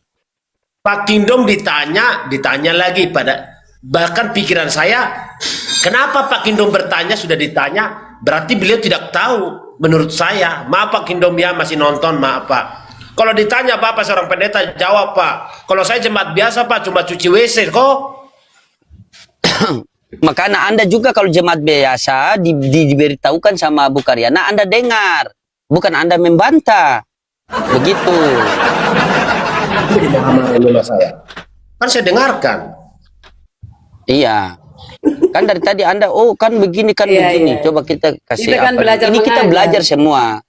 Pak Kingdom ditanya lagi bahkan pikiran saya, kenapa Pak Kingdom bertanya sudah ditanya, berarti beliau tidak tahu menurut saya. Maaf Pak Kingdom ya, masih nonton, maaf Pak. Kalau ditanya Bapak seorang pendeta, jawab Pak. Kalau saya jemaat biasa Pak, cuma cuci WC kok. Makanya Anda juga kalau jemaat biasa diberitahukan sama Bu Karyana, Anda dengar, bukan Anda membantah. Begitu. Saya. Kan saya dengarkan. Iya. Kan dari tadi Anda, kan begini, kan Iya, begini. iya. Coba kita kasih Kita kan apa? belajar Ini kita mengajar. belajar semua.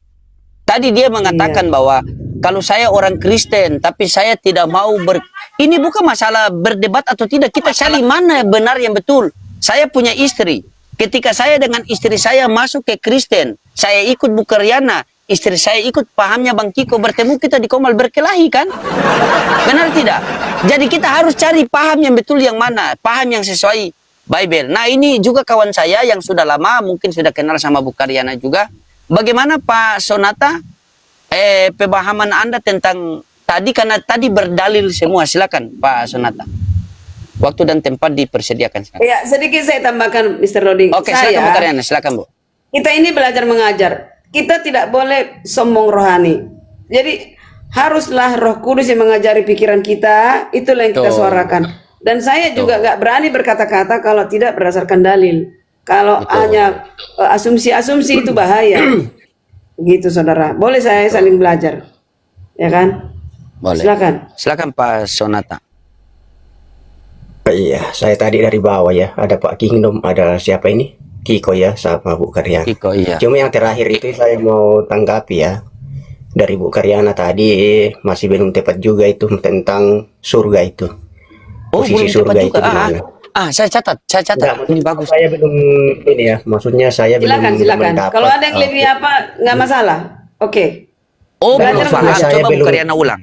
Tadi dia mengatakan bahwa kalau saya orang Kristen, tapi saya tidak mau ini bukan masalah berdebat atau tidak. Kita cari mana benar yang betul. Saya punya istri. Ketika saya dengan istri saya masuk ke Kristen, saya ikut Bu Karyana, istri saya ikut pahamnya Bang Kiko, bertemu kita di Komal berkelahi kan? Benar tidak? Jadi kita harus cari paham yang betul yang mana, paham yang sesuai Bible. Nah, ini juga kawan saya yang sudah lama, mungkin sudah kenal sama Bu Karyana juga. Bagaimana Pak Sonata pemahaman Anda tentang tadi, karena tadi berdalil semua. Silakan Pak Sonata. Waktu dan tempat dipersediakan sekarang. Ya, sedikit saya tambahkan Mr. Roding. Oke, silakan Bu Karyana, silakan Bu. Kita ini belajar mengajar. Kita tidak boleh sombong rohani. Jadi haruslah Roh Kudus yang mengajari pikiran kita, itulah yang kita Betul. suarakan. Dan saya juga nggak berani berkata-kata kalau tidak berdasarkan dalil. Kalau hanya asumsi-asumsi itu bahaya. Gitu saudara. Boleh saya saling belajar, ya kan? Boleh. Silakan Pak Sonata. Iya, saya tadi dari bawah ya. Ada Pak Kingdom, ada siapa ini? Kiko ya, sama Bu Karyana. Kiko, iya. Cuma yang terakhir itu saya mau tanggapi ya. Dari Bu Karyana tadi masih belum tepat juga itu tentang surga itu. Oh, Posisi belum surga tepat itu juga. di mana? Saya catat. Enggak, Ini bagus. Saya belum ini ya. Maksudnya saya Silakan, belum silakan. mendapat, Kalau ada yang lebih apa, nggak masalah. Oke. Oh, Belajar belum paham. belajar. Saya Coba Bu belum- Karyana ulang.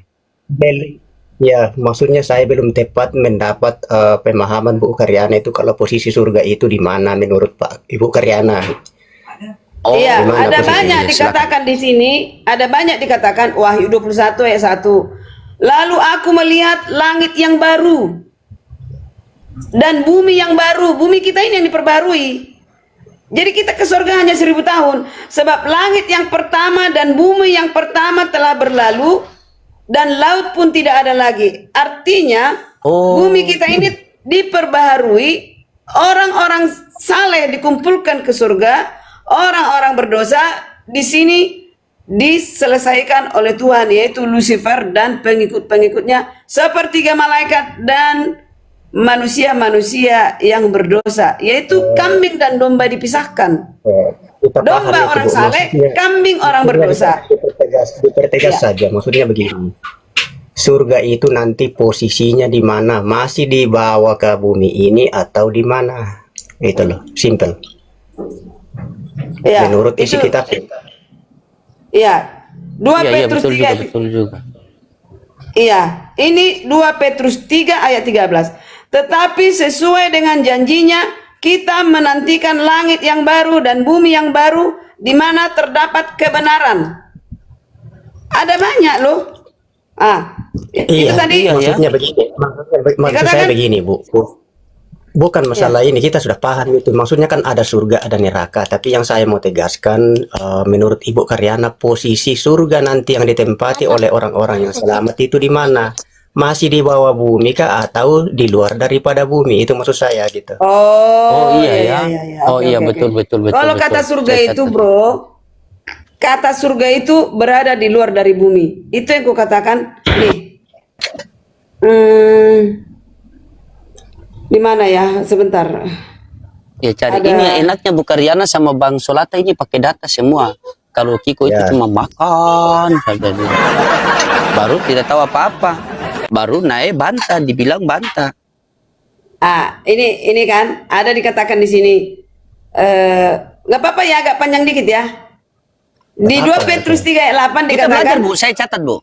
Ya, maksudnya saya belum tepat mendapat pemahaman Bu Karyana itu kalau posisi surga itu di mana menurut Pak Ibu Karyana. Oh, Iya, gimana ada posisinya? banyak Silakan. dikatakan di sini, ada banyak dikatakan Wahyu 21 ayat 1. Lalu aku melihat langit yang baru dan bumi yang baru. Bumi kita ini yang diperbarui. Jadi kita ke surga hanya 1000 tahun. Sebab langit yang pertama dan bumi yang pertama telah berlalu dan laut pun tidak ada lagi. Artinya bumi kita ini diperbaharui, orang-orang saleh dikumpulkan ke surga, orang-orang berdosa di sini diselesaikan oleh Tuhan, yaitu Lucifer dan pengikut-pengikutnya, sepertiga malaikat dan manusia-manusia yang berdosa, yaitu kambing dan domba dipisahkan. Kita paham Domba itu, orang Bu. saleh, Maksudnya- kambing orang berdosa. Dipertegas Iya. saja, maksudnya begini. Surga itu nanti posisinya di mana? Masih dibawa ke bumi ini atau di mana? Itu loh, simple. Ya, Menurut isi itu- kitab. Iya. 2 Iya, Petrus betul 3. juga, betul juga. Iya, ini 2 Petrus 3 ayat 13. Tetapi sesuai dengan janjinya, kita menantikan langit yang baru dan bumi yang baru di mana terdapat kebenaran. Ada banyak loh. Itu Iya, tadi. maksudnya begini. Maksud saya Dikatakan- begini, Bu. Bukan masalah ini, kita sudah paham itu. Maksudnya kan ada surga, ada neraka. Tapi yang saya mau tegaskan, menurut Ibu Karyana, posisi surga nanti yang ditempati oleh orang-orang yang selamat itu di mana? Masih di bawah bumi kah atau di luar daripada bumi? Itu maksud saya gitu. Oh, iya ya. Oh, Oke, iya, oke, betul, oke. betul, betul, Kalau betul. kata surga Saya itu, catat. bro, kata surga itu berada di luar dari bumi. Itu yang ku katakan. Nih. Di mana ya? Sebentar. Ya cari Ada- ini yang enaknya Bu Karyana sama Bang Solata ini pakai data semua. Kalau Kiko itu Ya. cuma makan saja dia. Baru tidak tahu apa-apa. Baru naik bantah, dibilang bantah. Ini kan ada dikatakan di sini. Nggak apa-apa ya, agak panjang dikit ya. Di 2 Petrus 3 ayat 8 Kita belajar dikatakan. Bu, saya catat Bu.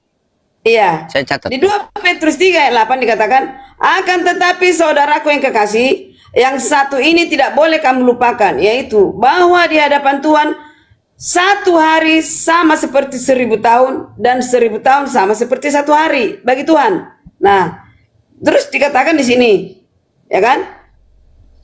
Iya. Saya catat. Di 2 Petrus 3 ayat 8 dikatakan, akan tetapi saudaraku yang kekasih, yang satu ini tidak boleh kamu lupakan, yaitu bahwa di hadapan Tuhan satu hari sama seperti 1000 tahun dan 1000 tahun sama seperti satu hari bagi Tuhan. Nah, terus dikatakan di sini, ya kan?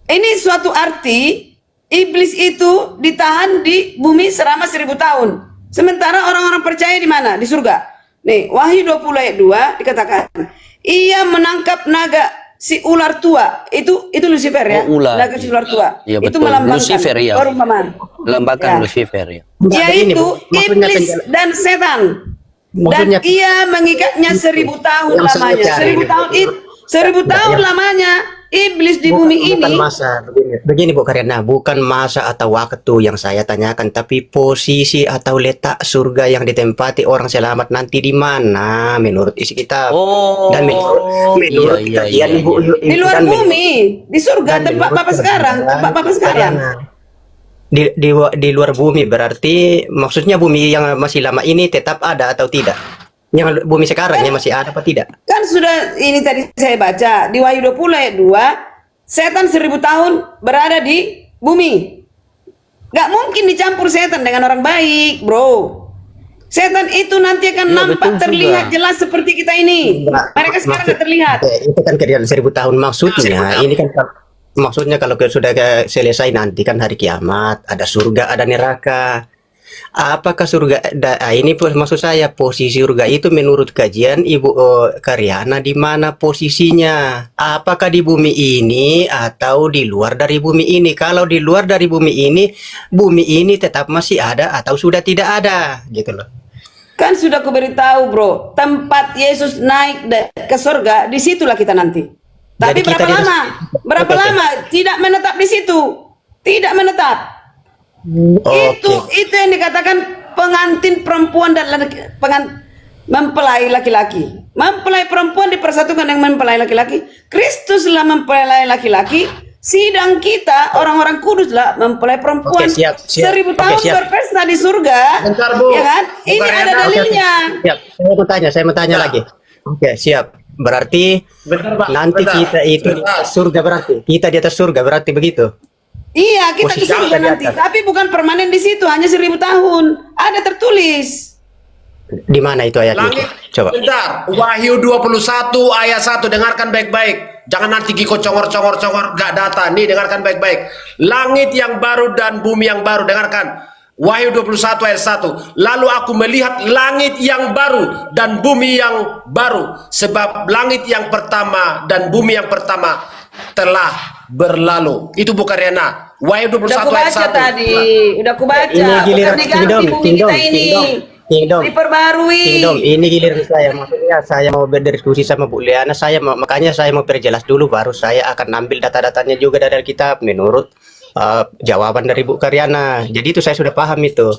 Ini suatu arti iblis itu ditahan di bumi selama 1000 tahun. Sementara orang-orang percaya di mana? Di surga. Nih, Wahyu 20 ayat 2 dikatakan, ia menangkap naga si ular tua. Itu Lucifer ya. Oh, ular. Naga si ular tua. Iya, Itu betul. melambangkan Lucifer, ya. perumpamaan. Lambangkan Ya. Lucifer ya. Enggak, begini, Yaitu Bu. Maksudnya iblis dan setan. Maksudnya- Dan ia mengikatnya 1000 tahun Yang saya lamanya. cari. 1000 tahun itu 1000 tahun lamanya iblis di bumi Bukan ini. masa begini Bu Karyana, bukan masa atau waktu yang saya tanyakan, tapi posisi atau letak surga yang ditempati orang selamat nanti di mana menurut isi kitab. Oh. Dan menurut iya, kajian iya, Ibu, iya. Di luar dan bumi, di surga dan tempat menurut Bapak sekarang, kajian tempat Bapak sekarang. di luar bumi berarti maksudnya bumi yang masih lama ini tetap ada atau tidak? Yang bumi sekarang yang masih ada apa tidak? Kan sudah ini tadi saya baca di Wahyu 20 ayat 2, setan 1000 tahun berada di bumi. Gak mungkin dicampur setan dengan orang baik, bro. Setan itu nanti akan Iya, nampak betul terlihat juga. jelas seperti kita ini. Mereka sekarang gak terlihat. Itu kan kejadian 1000 tahun maksudnya. Ini kan maksudnya kalau sudah selesai nanti kan hari kiamat, ada surga, ada neraka. Apakah ini maksud saya posisi surga itu menurut kajian Ibu Karyana di mana posisinya? Apakah di bumi ini atau di luar dari bumi ini? Kalau di luar dari bumi ini tetap masih ada atau sudah tidak ada, gitu loh. Kan sudah kuberitahu bro, tempat Yesus naik ke surga, disitulah kita nanti. Tapi Jadi kita berapa lama? Berapa Oke. lama? Tidak menetap di situ. Tidak menetap. Itu yang dikatakan pengantin perempuan dan mempelai laki-laki. Mempelai perempuan dipersatukan dengan mempelai laki-laki. Kristuslah mempelai laki-laki. Sidang kita orang-orang kudus lah mempelai perempuan. Oke, siap. 1000 tahun Oke, siap. berpesta di surga. Bentar, Bu. Ya kan? Bu Ini Karyana, ada dalilnya. Siap. Saya mau tanya lagi. Oke, siap. Berarti Bentar, Pak. nanti Bentar. kita itu di Bentar. atas surga, berarti kita di atas surga, berarti begitu. Iya, kita ke Posisi surga kita di nanti. atas. Tapi bukan permanen di situ, hanya 1000 tahun. Ada tertulis. Di mana itu ayatnya? Langit, Coba. bentar. Wahyu 21 ayat 1, dengarkan baik-baik. Jangan nanti Giko congor gak data. Nih, dengarkan baik-baik. Langit yang baru dan bumi yang baru, dengarkan. Wahyu 21 ayat 1. Lalu aku melihat langit yang baru dan bumi yang baru, sebab langit yang pertama dan bumi yang pertama telah berlalu. Itu Bu Karyana. Wahyu 21 Udah ayat kubaca 1. tadi. Udah kubaca. Ini giliran Bukan diganti kingdom, bumi kita ini. kingdom. Diperbarui. Kingdom, ini giliran saya. Maksudnya saya mau berdiskusi sama Bu Liana, makanya saya mau perjelas dulu, baru saya akan ambil data-datanya juga dari Alkitab menurut jawaban dari Bu Karyana. Jadi itu saya sudah paham itu.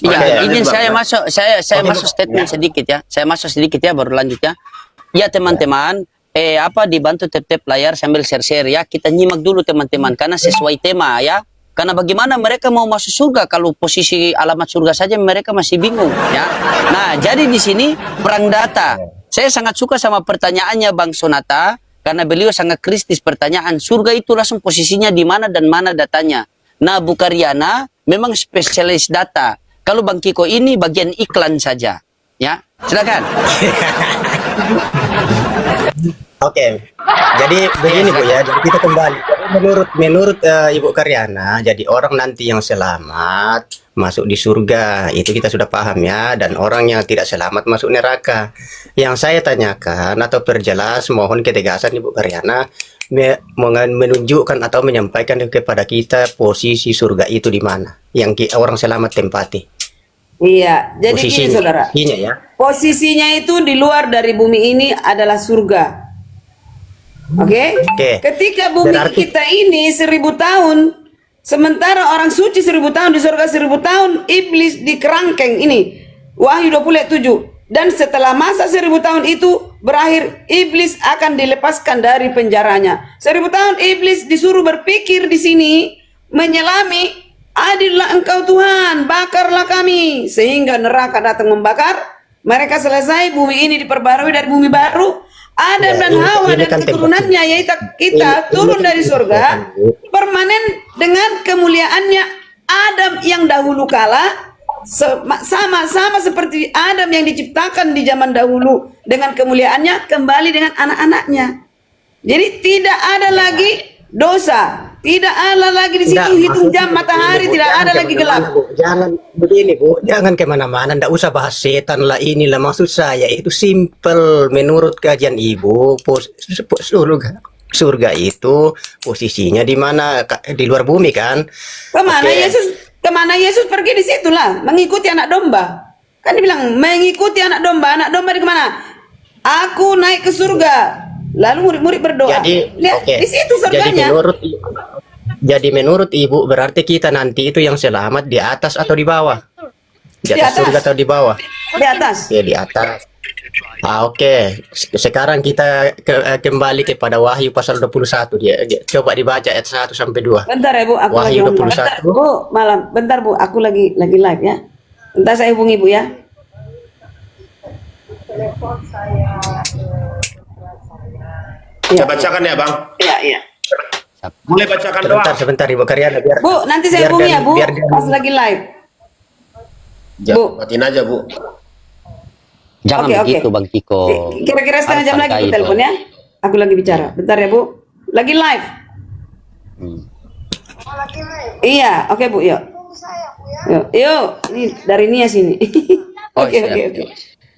Ya, Oke. izin saya masuk, saya Oke, masuk Bu. statement sedikit ya. Saya masuk sedikit ya, baru lanjut ya. Ya teman-teman, dibantu tap-tap layar sambil share-share ya. Kita nyimak dulu teman-teman, karena sesuai tema ya. Karena bagaimana mereka mau masuk surga kalau posisi alamat surga saja mereka masih bingung ya. Nah, jadi di sini perang data. Saya sangat suka sama pertanyaannya Bang Sonata, karena beliau sangat kritis pertanyaan surga itu langsung posisinya di mana dan mana datanya. Nah, Bu Karyana memang spesialis data. Kalau Bang Kiko ini bagian iklan saja. Ya, silakan. Oke, jadi begini Bu ya, jadi kita kembali. Menurut Ibu Karyana, jadi orang nanti yang selamat masuk di surga, itu kita sudah paham ya, dan orang yang tidak selamat masuk neraka. Yang saya tanyakan atau perjelas, mohon ketegasan Ibu Karyana, menunjukkan atau menyampaikan kepada kita posisi surga itu di mana, yang orang selamat tempati. Iya, jadi gini saudara. Posisinya ya. Posisinya itu di luar dari bumi ini adalah surga. Oke? Oke. Ketika bumi Berarti- kita ini 1000 tahun, sementara orang suci 1000 tahun di surga 1000 tahun, iblis di kerangkeng ini. Wahyu 20 ayat 7. Dan setelah masa 1000 tahun itu berakhir, iblis akan dilepaskan dari penjaranya. 1000 tahun iblis disuruh berpikir di sini, menyelami, adillah engkau Tuhan, bakarlah kami. Sehingga neraka datang membakar. Mereka selesai, bumi ini diperbarui dari bumi baru. Adam Ya, dan ini- Hawa ini dan kan keturunannya, yaitu kita ini turun kan dari surga, permanen dengan kemuliaannya Adam yang dahulu kala, sama-sama seperti Adam yang diciptakan di zaman dahulu dengan kemuliaannya, kembali dengan anak-anaknya. Jadi tidak ada lagi dosa, tidak ada lagi di situ Nggak, hitung maksudnya jam matahari, begini, Bu, tidak jangan ada lagi kemana-mana, gelap. Bu. Jangan begini Bu, jangan kemana-mana, ndak usah bahas setan lah inilah. Maksud saya itu simple. Menurut kajian Ibu, surga itu posisinya di mana? Di luar bumi kan? Oke. Kemana Yesus pergi di situlah, mengikuti anak domba. Kan dibilang mengikuti anak domba di kemana? Aku naik ke surga. Lalu murid-murid berdoa. Jadi, Lihat, oke. di situ surganya. Jadi menurut Ibu berarti kita nanti itu yang selamat di atas atau di bawah? Di Di atas atas. surga atau di bawah? Di atas. Ya di atas. Oke. Sekarang kita kembali kepada Wahyu pasal 21 coba dibaca ayat 1 sampai 2. Bentar ya Bu, aku lagi Wahyu ngomong. 21. Bentar, Bu, bentar Bu, aku lagi live ya. Bentar saya hubungi Bu ya. Saya bacakan ya Bang. Iya. Boleh bacakan doang. Sebentar Ibu Karyana biar Bu, nanti saya hubungi ya Bu, pas lagi live. Bu. Matiin aja Bu. Jangan Oke, begitu oke. Bang Kiko. Kira-kira setengah jam Harus lagi hargai Bu telepon itu. ya. Aku lagi bicara. Bentar ya Bu. Lagi live. Iya, oke Bu, yuk. Yuk, ini dari Nias ini. Oh, Oke, siap. oke, oke.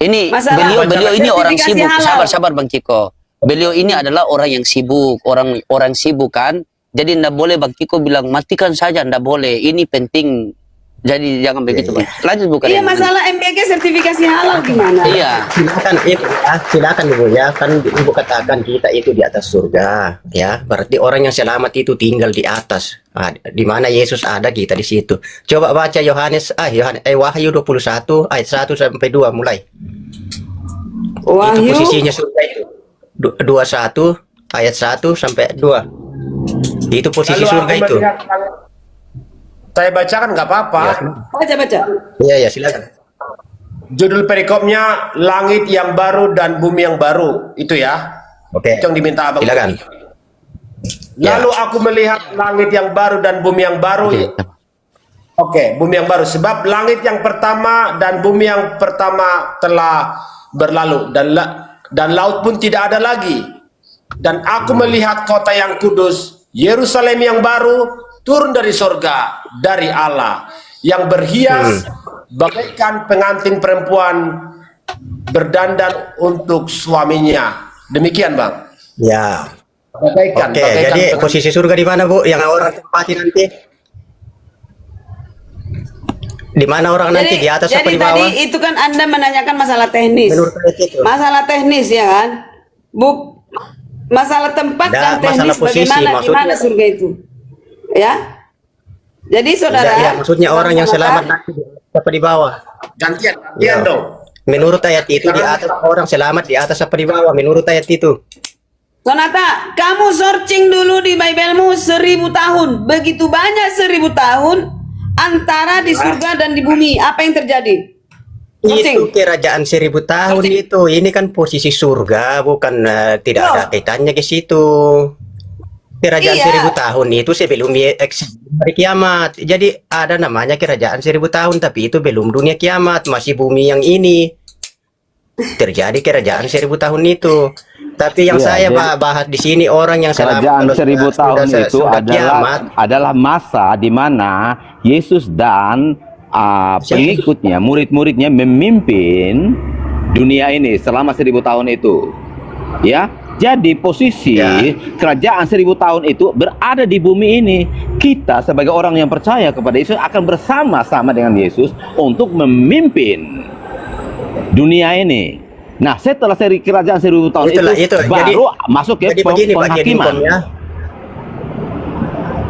Ini Masalah beliau ini orang sertifikasi sibuk. halal. Sabar Bang Kiko. Beliau ini adalah orang yang sibuk, orang sibuk kan. Jadi ndak boleh Bang Kiko bilang matikan saja, ndak boleh. Ini penting. Jadi jangan begitu Bang. Lanjut bukan. Iya, masalah MBG sertifikasi halal gimana? Iya. Silakan itu ya, silakan Ibu ya. Kan Ibu katakan kita itu di atas surga, ya. Berarti orang yang selamat itu tinggal di atas. Di mana Yesus ada, kita di situ. Coba baca Wahyu 21 ayat 1 sampai 2 mulai. Itu Wahyu posisinya surga itu. 21 ayat 1 sampai 2. Itu posisi Lalu surga aku itu. melihat saya bacakan nggak apa-apa. baca. Iya, silakan. Judul perikopnya langit yang baru dan bumi yang baru. Itu ya. Oke. Itu yang diminta Abang. Silakan. Lalu aku melihat langit yang baru dan bumi yang baru. Oke, bumi yang baru. Sebab langit yang pertama dan bumi yang pertama telah berlalu dan laut pun tidak ada lagi. Dan aku melihat kota yang kudus, Yerusalem yang baru, turun dari sorga, dari Allah, yang berhias bagaikan pengantin perempuan berdandan untuk suaminya. Demikian Bang. Ya. Bagaikan, Oke, bagaikan jadi pengantin. posisi surga di mana, Bu? Yang orang tempati nanti? Di mana orang nanti? Di atas apa jadi di bawah? tadi itu kan Anda menanyakan masalah teknis. Menurut saya itu. Masalah teknis ya kan? Masalah tempat Nggak, dan teknis masalah posisi, bagaimana di maksudnya. mana surga itu? Ya. Jadi saudara, Ya, maksudnya orang yang selamat nanti di atas apa di bawah? Gantian Ya. dong. Menurut ayat itu di atas orang selamat di atas apa di bawah? Menurut ayat itu. Sonata, kamu searching dulu di Biblemu 1000 tahun. Begitu banyak 1000 tahun antara di surga dan di bumi. Apa yang terjadi? Searching. Itu kerajaan 1000 tahun itu. Ini kan posisi surga, bukan tidak ada kaitannya ke situ. Kerajaan Iya. 1000 tahun itu sebelum hari kiamat. Jadi ada namanya kerajaan 1000 tahun, tapi itu belum dunia kiamat, masih bumi yang ini. Terjadi kerajaan 1000 tahun itu. Tapi yang Iya, saya jadi bahas di sini orang yang selamat Kerajaan kalau 1000 tahun sudah itu adalah masa di mana Yesus dan pengikutnya, murid-muridnya memimpin dunia ini selama 1000 tahun itu. Ya, jadi posisi kerajaan 1000 tahun itu berada di bumi ini. Kita sebagai orang yang percaya kepada Yesus akan bersama-sama dengan Yesus untuk memimpin dunia ini. Nah, setelah seri kerajaan 1000 tahun itu baru masuk ke penghakiman.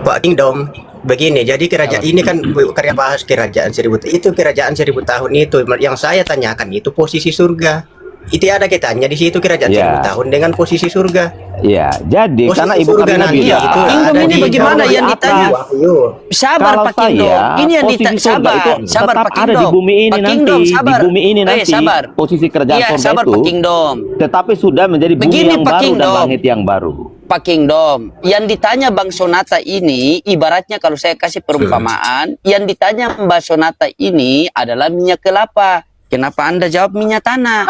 Pak Kingdom, begini, jadi kerajaan ini kan karya bahas kerajaan 1000 tahun. Itu kerajaan 1000 tahun itu yang saya tanyakan itu posisi surga. Itu ada kaitannya di situ kerajaan 1000 tahun dengan posisi surga. Ya, jadi Posisi karena Ibu surga Karina nanti bilang itu Kingdom ada ini di bagaimana bawah yang di ditanya? atas. Wahyu. Sabar Kalau Pak Kingdom. saya, Ini yang posisi surga itu sabar tetap Pak ada di Kingdom. bumi ini Pak nanti. Kingdom, sabar. Di bumi ini nanti Sabar. posisi kerajaan Iya, surga sabar itu Pak Kingdom. tetapi sudah menjadi bumi Begini, yang Pak baru dan Kingdom. langit yang baru. Pak Kingdom, yang ditanya Bang Sonata ini, ibaratnya kalau saya kasih perumpamaan, yang ditanya Mbak Sonata ini adalah minyak kelapa. Kenapa Anda jawab minyak tanah?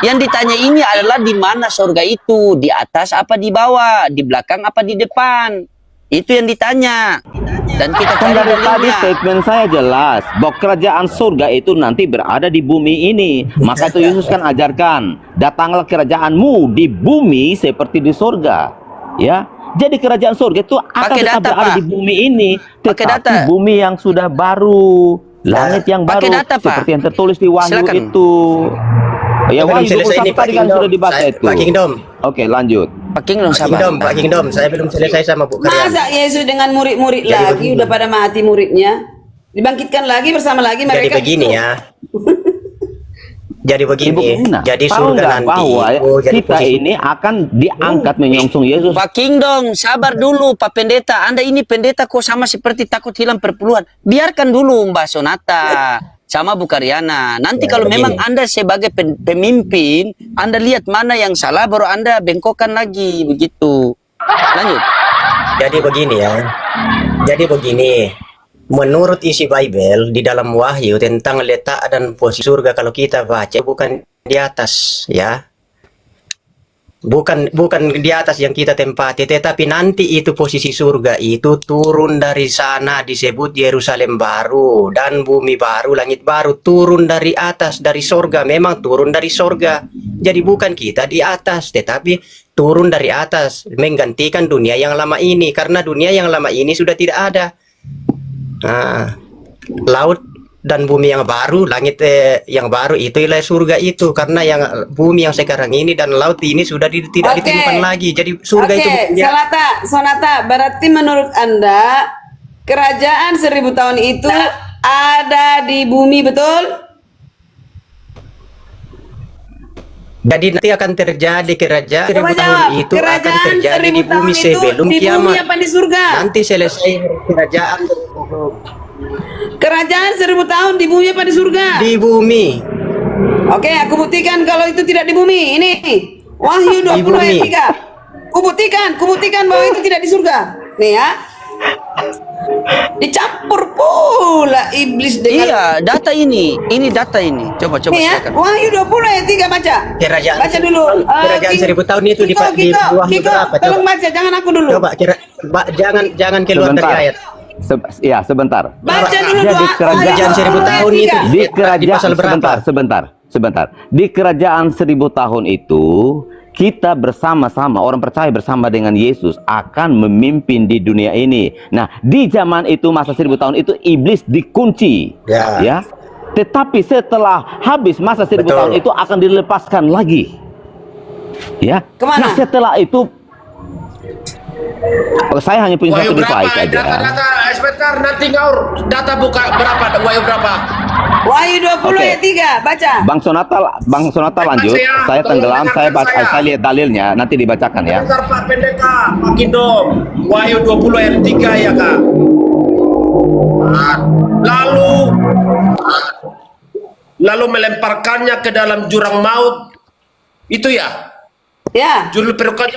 Yang ditanya ini adalah di mana surga itu, di atas apa di bawah, di belakang apa di depan. Itu yang ditanya. Dan kita Kan cari dari tadi dalilnya. statement saya jelas bahwa kerajaan surga itu nanti berada di bumi ini. Maka itu Yesus kan ajarkan, datanglah kerajaanmu di bumi seperti di surga. Ya, jadi kerajaan surga itu akan Pakai tetap data, berada Pak. di bumi ini, Pakai tetapi data. bumi yang sudah baru, langit yang Pakai baru, data, Pak. seperti yang tertulis di Wahyu Silakan. itu. Ya, Belum Wahyu selesai 21 ini, Pak tadi kan Kingdom. sudah dibaca Saya- itu. Pak Kingdom. Oke, lanjut. Pak Kingdom Pak sabar. Kingdom, saya belum selesai sama Bu Karyana. Masa Yesus dengan murid-murid Jadi lagi begini. udah pada mati muridnya, dibangkitkan lagi bersama lagi Jadi mereka. begini itu. ya. Jadi Ibu begini, Karina, jadi tahu surga nggak nanti bahwa itu jadi kita posisi ini akan diangkat menyongsong Yesus. Pak Kingdom, sabar dulu Pak Pendeta. Anda ini pendeta kok sama seperti takut hilang perpuluhan. Biarkan dulu Mbak Sonata sama Bu Karyana. Nanti Ya, kalau begini. memang Anda sebagai pemimpin, Anda lihat mana yang salah baru Anda bengkokkan lagi begitu. Lanjut. Jadi begini ya. Jadi begini. Menurut isi Bible di dalam Wahyu tentang letak dan posisi surga kalau kita baca bukan di atas ya. bukan di atas yang kita tempati, tetapi nanti itu posisi surga itu turun dari sana disebut Yerusalem baru dan bumi baru, langit baru, turun dari atas dari sorga, memang turun dari sorga. Jadi bukan kita di atas, tetapi turun dari atas menggantikan dunia yang lama ini, karena dunia yang lama ini sudah tidak ada. Nah, laut dan bumi yang baru, langit yang baru itu ialah surga itu, karena yang bumi yang sekarang ini dan laut ini sudah tidak Oke. ditemukan lagi. Jadi surga itu Oke, bukan Sonata, berarti menurut Anda kerajaan 1000 tahun itu ada di bumi, betul? Jadi nanti akan terjadi kerajaan 1000 Coba tahun jawab. itu akan Kerajaan terjadi 1000 di bumi tahun itu sebelum di bumi kiamat. apa di surga? Nanti selesai kerajaan Kerajaan 1000 tahun di bumi apa di surga? di bumi. Oke, aku buktikan kalau itu tidak di bumi. Ini Wahyu 20 ayat bumi. 3. Kubuktikan bahwa itu tidak di surga. Nih ya. Dicampur pula iblis dengan Iya, data ini data ini. Coba nih ya. silakan. Wahyu 20 ayat 3 baca. Kerajaan Baca dulu. kerajaan 1000 tahun itu di Wahyu berapa? Tolong Coba. baca, jangan aku dulu. Coba jangan keluar dari Sebentar. ayat. Ya, sebentar. Baca dulu Jadi doa. kerajaan 1000 tahun itu Di di kerajaan pasal berapa? sebentar. Di kerajaan 1000 tahun itu kita bersama-sama, orang percaya bersama dengan Yesus akan memimpin di dunia ini. Nah, di zaman itu masa 1000 tahun itu iblis dikunci. Ya. Tetapi setelah habis masa 1000 Betul. tahun itu akan dilepaskan lagi. Ya. Kemana? Nah, setelah itu saya hanya punya Wahyu satu berapa? device aja. Data sebentar, nanti ngaur. Data buka berapa? Wahyu berapa? Wahyu 20 Oke. ayat 3, baca. Bang Sonata lanjut. Saya tenggelam, saya lihat dalilnya, nanti dibacakan ya. Bentar Pak Pendeka, Pak Kindom. Wahyu 20 ayat 3 ya Kak. Lalu melemparkannya ke dalam jurang maut. Itu ya. Ya. Judul perukat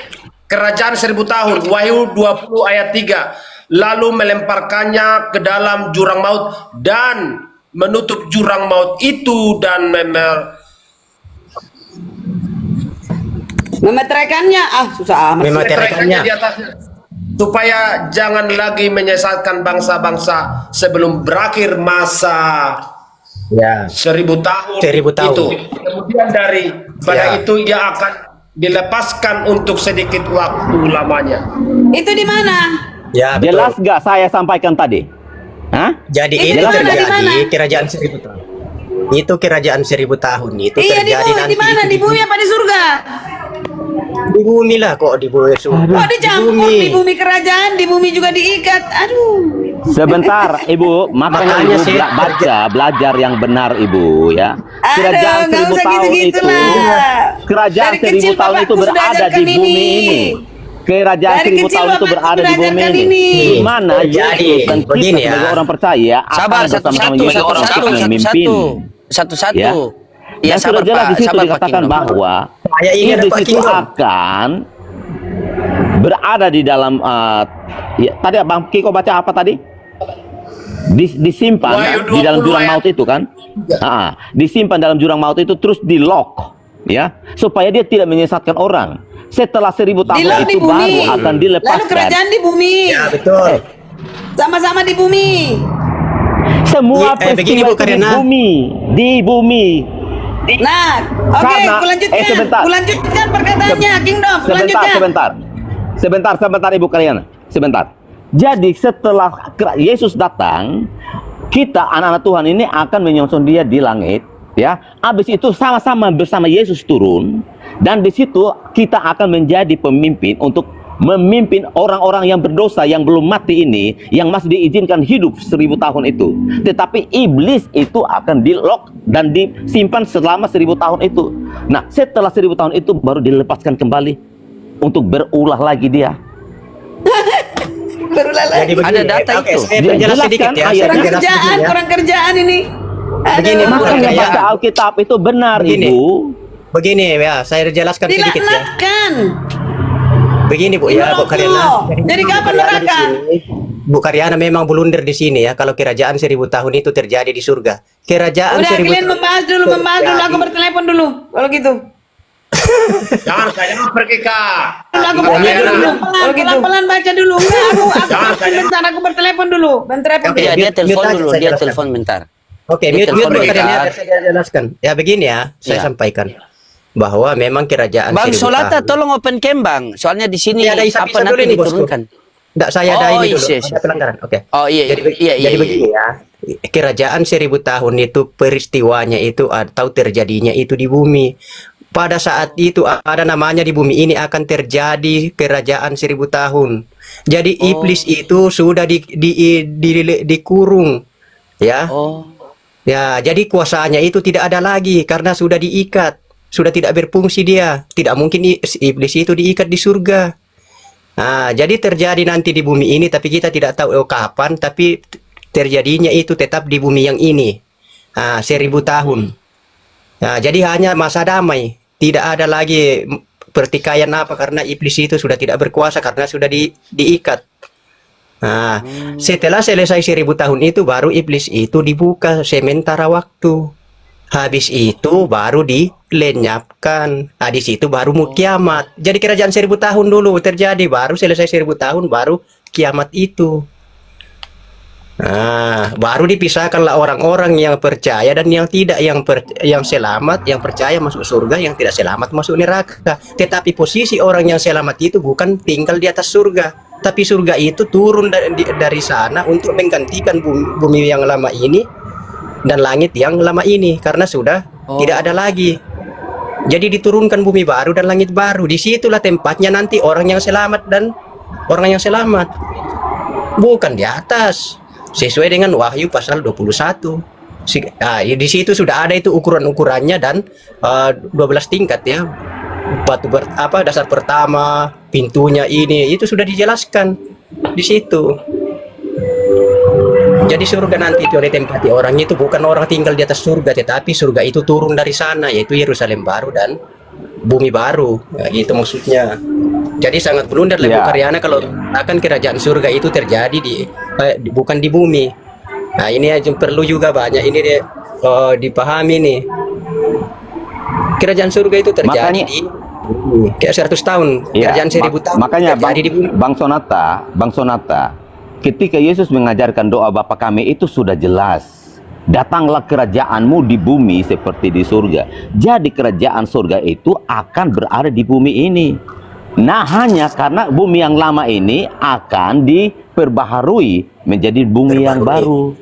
kerajaan 1000 tahun. Wahyu 20 ayat 3. Lalu melemparkannya ke dalam jurang maut dan menutup jurang maut itu dan Memeteraikannya, susah amat. Memeteraikannya. di atasnya supaya jangan lagi menyesatkan bangsa-bangsa sebelum berakhir masa Ya. 1000 tahun. 1000 tahun. Itu. Kemudian pada Ya. itu ia akan dilepaskan untuk sedikit waktu lamanya. Itu di mana? Ya, betul. Jelas gak saya sampaikan tadi? Hah? Jadi Itu ini di mana, di terjadi mana? kerajaan 1000 tahun. Itu kerajaan 1000 tahun itu Iya, terjadi nanti. di mana? itu Di bumi apa di surga? Di bumi lah kok di bumi surga. Kok dicampur di bumi kerajaan, di bumi juga diikat. Aduh. Sebentar, Ibu, makanya Makanya Ibu saya belajar yang benar, Ibu ya. Kerajaan Aduh, nggak 1000 usah tahun gitu-gitu itu, lah. kerajaan Dari kecil 1000 tahun itu bapakku sudah berada ajarkan di bumi ini. ini. Kerajaan Dari 1000 kecil tahun itu bapakku berada sudah di bumi ajarkan ini. ini. Di mana Jadi, Yesus dan kita begini ya. sebagai orang percaya Sabar, akan bersama-sama Yesus untuk memimpin. Satu-satu. Ya. Ya, Dan sudah sabar jelas Pak, di situ sabar Pak dikatakan Kingdom. bahwa Saya ingin iblis Pak itu Kingdom. akan berada di dalam ya, tadi Bang Kiko baca apa tadi? Disimpan Wahyu di dalam 20 jurang ayat. maut itu kan? Disimpan dalam jurang maut itu terus di lock ya supaya dia tidak menyesatkan orang. Setelah 1000 tahun Di-lock di itu bumi. baru akan Lalu dilepaskan. kerajaan di bumi. Ya, betul. Sama-sama di bumi. Semua begini, peristiwa Bu itu Karina. di bumi. Nah, oke, Karena- kulanjutkan. sebentar. Kulanjutkan perkataannya, Kingdom. Kulanjutkan. Sebentar Ibu Karyana. Sebentar. Jadi setelah Yesus datang, kita anak-anak Tuhan ini akan menyongsong dia di langit, ya. Habis itu sama-sama bersama Yesus turun dan di situ kita akan menjadi pemimpin untuk memimpin orang-orang yang berdosa yang belum mati ini, yang masih diizinkan hidup 1000 tahun itu. Tetapi iblis itu akan di-lock dan disimpan selama 1000 tahun itu. Nah, setelah 1000 tahun itu baru dilepaskan kembali untuk berulah lagi dia. Berulang Jadi lagi. begini, Ada data oke, itu. saya Dia perjelas jelaskan sedikit ya. ayatnya. Saya Kurang perjelas kerjaan, sedikit ya. kurang kerjaan ini. Begini, Aduh. Bu Makanya Karyana. baca Alkitab itu benar, Begini. Ibu. Begini ya, saya jelaskan sedikit ya. Dilaknatkan. Begini Bu ya, Bu Karyana. Jadi kapan Bu Karyana neraka? di sini, Bu Karyana memang blunder di sini ya. Kalau kerajaan 1000 tahun itu terjadi di surga. Kerajaan Udah, 1000 kalian membahas dulu. Aku bertelepon dulu. Kalau gitu. Jangan pergi Kak. Aku Iya, baca iya, dulu, iya. pelan-pelan baca dulu. Enggak, Jangan, bentar, aku bertelepon dulu. Bentar, Oke, Iya, dia mute telepon aja, dulu, saya dia jelaskan. telepon bentar. Oke, Dia mute telepon dulu bentar. Kariana, biar saya jelaskan. Ya begini ya, saya Iya. sampaikan bahwa memang kerajaan Bang seribu Solata, tahun- tolong open cam Bang. Soalnya di sini Ini ada apa isap-isap nanti dulu ini, bosku. diturunkan. Enggak, saya ada Oh, ini dulu. iya, iya. Ada pelanggaran. Oke. Oh iya, Jadi, iya, iya, jadi iya. begini ya. Kerajaan 1000 tahun itu peristiwanya itu atau terjadinya itu di bumi. Pada saat itu ada namanya di bumi ini akan terjadi kerajaan 1000 tahun. Jadi iblis itu sudah dikurung, ya. Oh. Ya, jadi kuasanya itu tidak ada lagi karena sudah diikat, sudah tidak berfungsi dia. Tidak mungkin iblis itu diikat di surga. Nah, jadi terjadi nanti di bumi ini, tapi kita tidak tahu kapan, tapi terjadinya itu tetap di bumi yang ini. 1000 tahun. Nah, jadi hanya masa damai, tidak ada lagi pertikaian apa karena iblis itu sudah tidak berkuasa karena sudah diikat. Nah, setelah selesai 1000 tahun itu baru iblis itu dibuka sementara waktu. Habis itu baru dilenyapkan. Di situ baru mau kiamat. Jadi kerajaan 1000 tahun dulu terjadi, baru selesai 1000 tahun baru kiamat itu. Nah, baru dipisahkanlah orang-orang yang percaya dan yang tidak, yang selamat, yang percaya masuk surga, yang tidak selamat masuk neraka. Tetapi posisi orang yang selamat itu bukan tinggal di atas surga, tapi surga itu turun dari sana untuk menggantikan bumi yang lama ini dan langit yang lama ini karena sudah tidak ada lagi. Jadi diturunkan bumi baru dan langit baru. Disitulah tempatnya nanti orang yang selamat dan orang yang selamat. Bukan di atas. Sesuai dengan Wahyu pasal 21. Di situ sudah ada itu ukuran-ukurannya dan 12 tingkat ya. Dasar pertama, pintunya ini itu sudah dijelaskan di situ. Jadi surga nanti itu ditempati orangnya itu bukan orang tinggal di atas surga, tetapi surga itu turun dari sana, yaitu Yerusalem baru dan bumi baru. Ya, itu maksudnya. Jadi sangat blunder lah Bu Karyana kalau akan kerajaan surga itu terjadi bukan di bumi. Nah, ini yang perlu juga banyak ini dipahami nih. Kerajaan surga itu terjadi di bumi. Kayak 100 tahun, kerajaan 1000 tahun makanya terjadi di bumi. Bang Sonata, ketika Yesus mengajarkan doa Bapa kami itu sudah jelas. Datanglah kerajaanmu di bumi seperti di surga. Jadi kerajaan surga itu akan berada di bumi ini. Nah, hanya karena bumi yang lama ini akan diperbaharui menjadi bumi yang baru.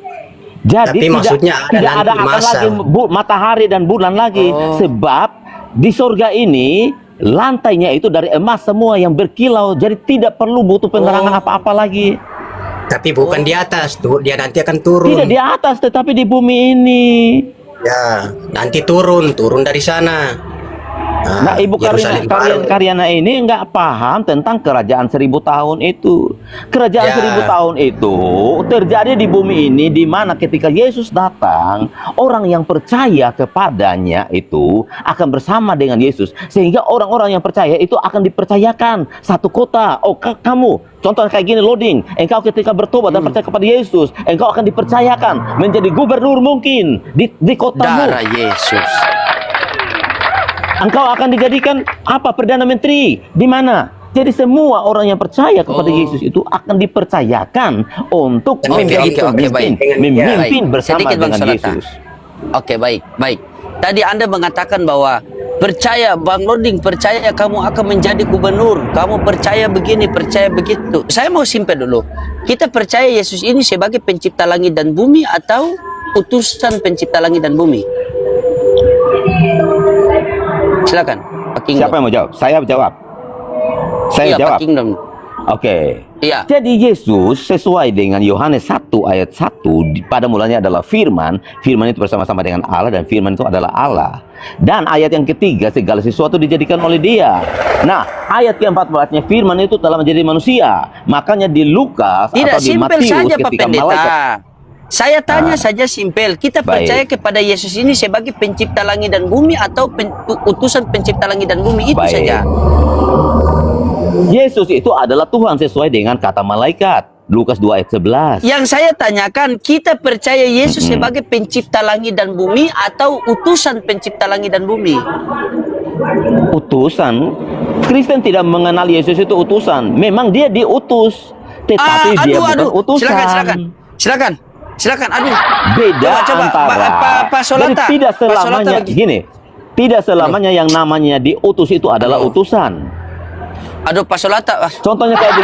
Jadi tapi maksudnya tidak ada akan masa. lagi matahari dan bulan lagi. Sebab di surga ini lantainya itu dari emas semua yang berkilau. Jadi tidak perlu butuh penerangan apa-apa lagi. Tapi bukan di atas tuh, dia nanti akan turun. Tidak di atas, tetapi di bumi ini. Ya, nanti turun dari sana. Nah, Ibu Yerusalem baru. Karyana ini nggak paham tentang kerajaan 1000 tahun itu. Kerajaan 1000 tahun itu terjadi di bumi ini, di mana ketika Yesus datang, orang yang percaya kepadanya itu akan bersama dengan Yesus. Sehingga orang-orang yang percaya itu akan dipercayakan satu kota. Oh, kamu, contoh kayak gini loading. Engkau ketika bertobat dan percaya kepada Yesus, engkau akan dipercayakan menjadi gubernur mungkin di kotamu. Darah Yesus. Engkau akan dijadikan Perdana Menteri di mana? Jadi semua orang yang percaya kepada Yesus itu akan dipercayakan untuk menjadi memimpin bersama Sedikit, Bang dengan Solata. Yesus. Oke, baik. Tadi Anda mengatakan bahwa percaya, Bang Loading, percaya kamu akan menjadi gubernur, kamu percaya begini, percaya begitu. Saya mau simpel dulu. Kita percaya Yesus ini sebagai pencipta langit dan bumi atau utusan pencipta langit dan bumi? Silakan, Pak Kingdom. Siapa yang mau jawab? Saya jawab. Iya, Jawab. Pak Kingdom. Oke. Iya. Jadi Yesus sesuai dengan Yohanes 1 ayat 1, pada mulanya adalah firman. Firman itu bersama-sama dengan Allah dan firman itu adalah Allah. Dan ayat yang ketiga, segala sesuatu dijadikan oleh Dia. Nah, ayat ke-14-nya firman itu telah menjadi manusia. Makanya di Lukas Tidak atau di simpel Matius saja, Pak ketika Pendeta. malaikat. Saya tanya saja simpel. Kita percaya kepada Yesus ini sebagai pencipta langit dan bumi atau utusan pencipta langit dan bumi, itu saja. Yesus itu adalah Tuhan sesuai dengan kata malaikat. Lukas 2 ayat 11. Yang saya tanyakan, kita percaya Yesus sebagai pencipta langit dan bumi atau utusan pencipta langit dan bumi? utusan. Kristen tidak mengenal Yesus itu utusan. Memang dia diutus, tetapi dia bukan utusan. Silakan. Aduh. Beda Coba, antara. Pak Solata. Jadi tidak Pak Solata selamanya gini. Tidak selamanya yang namanya diutus itu adalah utusan. Aduh, Pak Solata. Contohnya kayak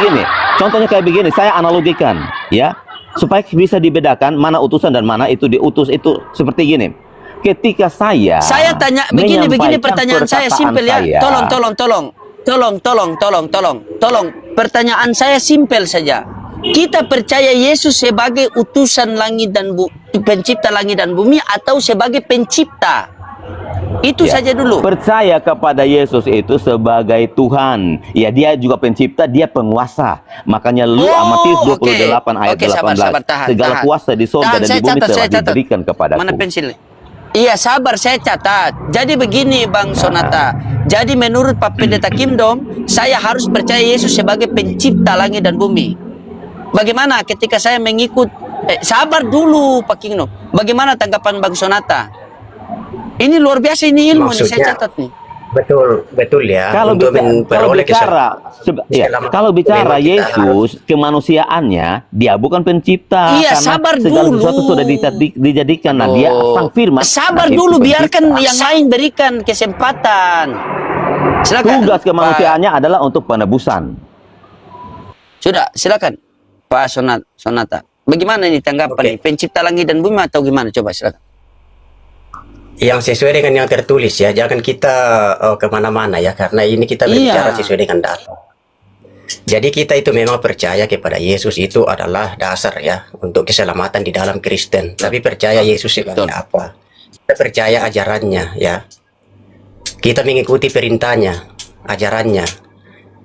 begini. Saya analogikan, ya, supaya bisa dibedakan mana utusan dan mana itu diutus. Itu seperti gini. Ketika saya Tanya begini pertanyaan saya simpel ya. saya, Tolong. Pertanyaan saya simpel saja. Kita percaya Yesus sebagai utusan langit dan pencipta langit dan bumi atau sebagai pencipta? Itu ya, saja dulu. percaya kepada Yesus itu sebagai Tuhan. Ya, dia juga pencipta, dia penguasa. Makanya lu Matius 28 ayat 18. Segala kuasa di surga dan di bumi telah diberikan kepadaku. Mana pensil? Iya, sabar, saya catat. Jadi begini Bang Sonata. Jadi menurut Pak Pendeta Kimdom, saya harus percaya Yesus sebagai pencipta langit dan bumi. Bagaimana ketika saya mengikut sabar dulu Pak Kimdom. Bagaimana tanggapan Bang Sonata? Ini luar biasa, ini ilmu nih, saya catat nih. Betul ya. Kalau bicara Yesus kemanusiaannya, dia bukan pencipta. Iya, karena sabar segala dulu. sesuatu sudah dijadikan. Nah, dia sang firman. Sabar Nah, itu dulu, biarkan pencipta. yang lain berikan kesempatan. Silakan. Tugas kemanusiaannya adalah untuk penebusan. Sudah, silakan Pak Sonata. Bagaimana ini tanggapan nih? Pencipta langit dan bumi atau gimana? Coba silakan. Yang sesuai dengan yang tertulis ya, jangan kita kemana-mana ya, karena ini kita berbicara sesuai dengan data. Jadi kita itu memang percaya kepada Yesus itu adalah dasar ya untuk keselamatan di dalam Kristen. Tapi percaya Yesus sebagai apa? Kita percaya ajarannya ya. Kita mengikuti perintahnya, ajarannya.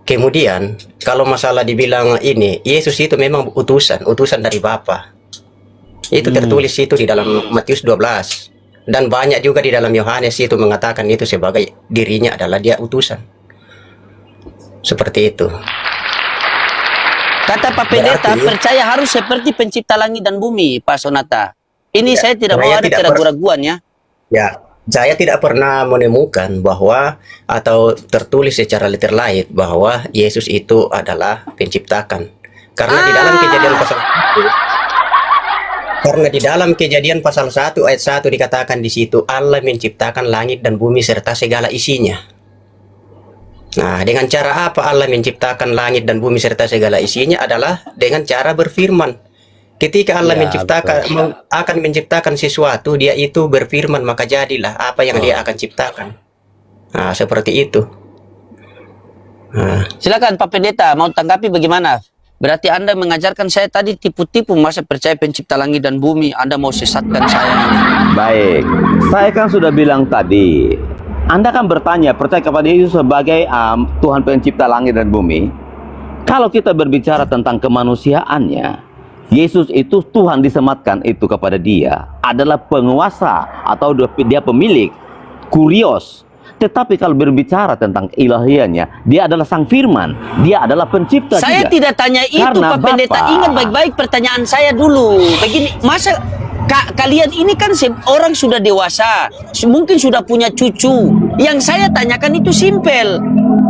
Kemudian kalau masalah dibilang ini, Yesus itu memang utusan dari Bapa. Itu tertulis itu di dalam Matius 12. Dan banyak juga di dalam Yohanes itu mengatakan itu sebagai dirinya adalah dia utusan. Seperti itu. Kata Pak Pendeta, percaya harus seperti pencipta langit dan bumi, Pak Sonata. Ini ya, saya tidak mau ada keraguan-keraguan ya. Ya, saya tidak pernah menemukan bahwa atau tertulis secara literally bahwa Yesus itu adalah penciptakan. Karena di dalam Kejadian pasal 1, karena di dalam Kejadian pasal 1 ayat 1 dikatakan di situ Allah menciptakan langit dan bumi serta segala isinya. Nah, dengan cara apa Allah menciptakan langit dan bumi serta segala isinya adalah dengan cara berfirman. Ketika Allah akan menciptakan sesuatu, dia itu berfirman, maka jadilah apa yang dia akan ciptakan. Nah, seperti itu. Nah. Silakan Pak Pendeta, mau tanggapi bagaimana? Berarti Anda mengajarkan saya tadi tipu-tipu, masa percaya pencipta langit dan bumi. Anda mau sesatkan saya. Baik, saya kan sudah bilang tadi, Anda kan bertanya percaya kepada Yesus sebagai Tuhan pencipta langit dan bumi. Kalau kita berbicara tentang kemanusiaannya, Yesus itu Tuhan disematkan itu kepada dia adalah penguasa atau dia pemilik, kurios. Tetapi kalau berbicara tentang ilahiannya, dia adalah sang firman, dia adalah pencipta. Saya juga. tidak tanya itu Karena Pak Pendeta, ingat baik-baik pertanyaan saya dulu. Begini, masa kalian ini kan orang sudah dewasa, mungkin sudah punya cucu. Yang saya tanyakan itu simpel.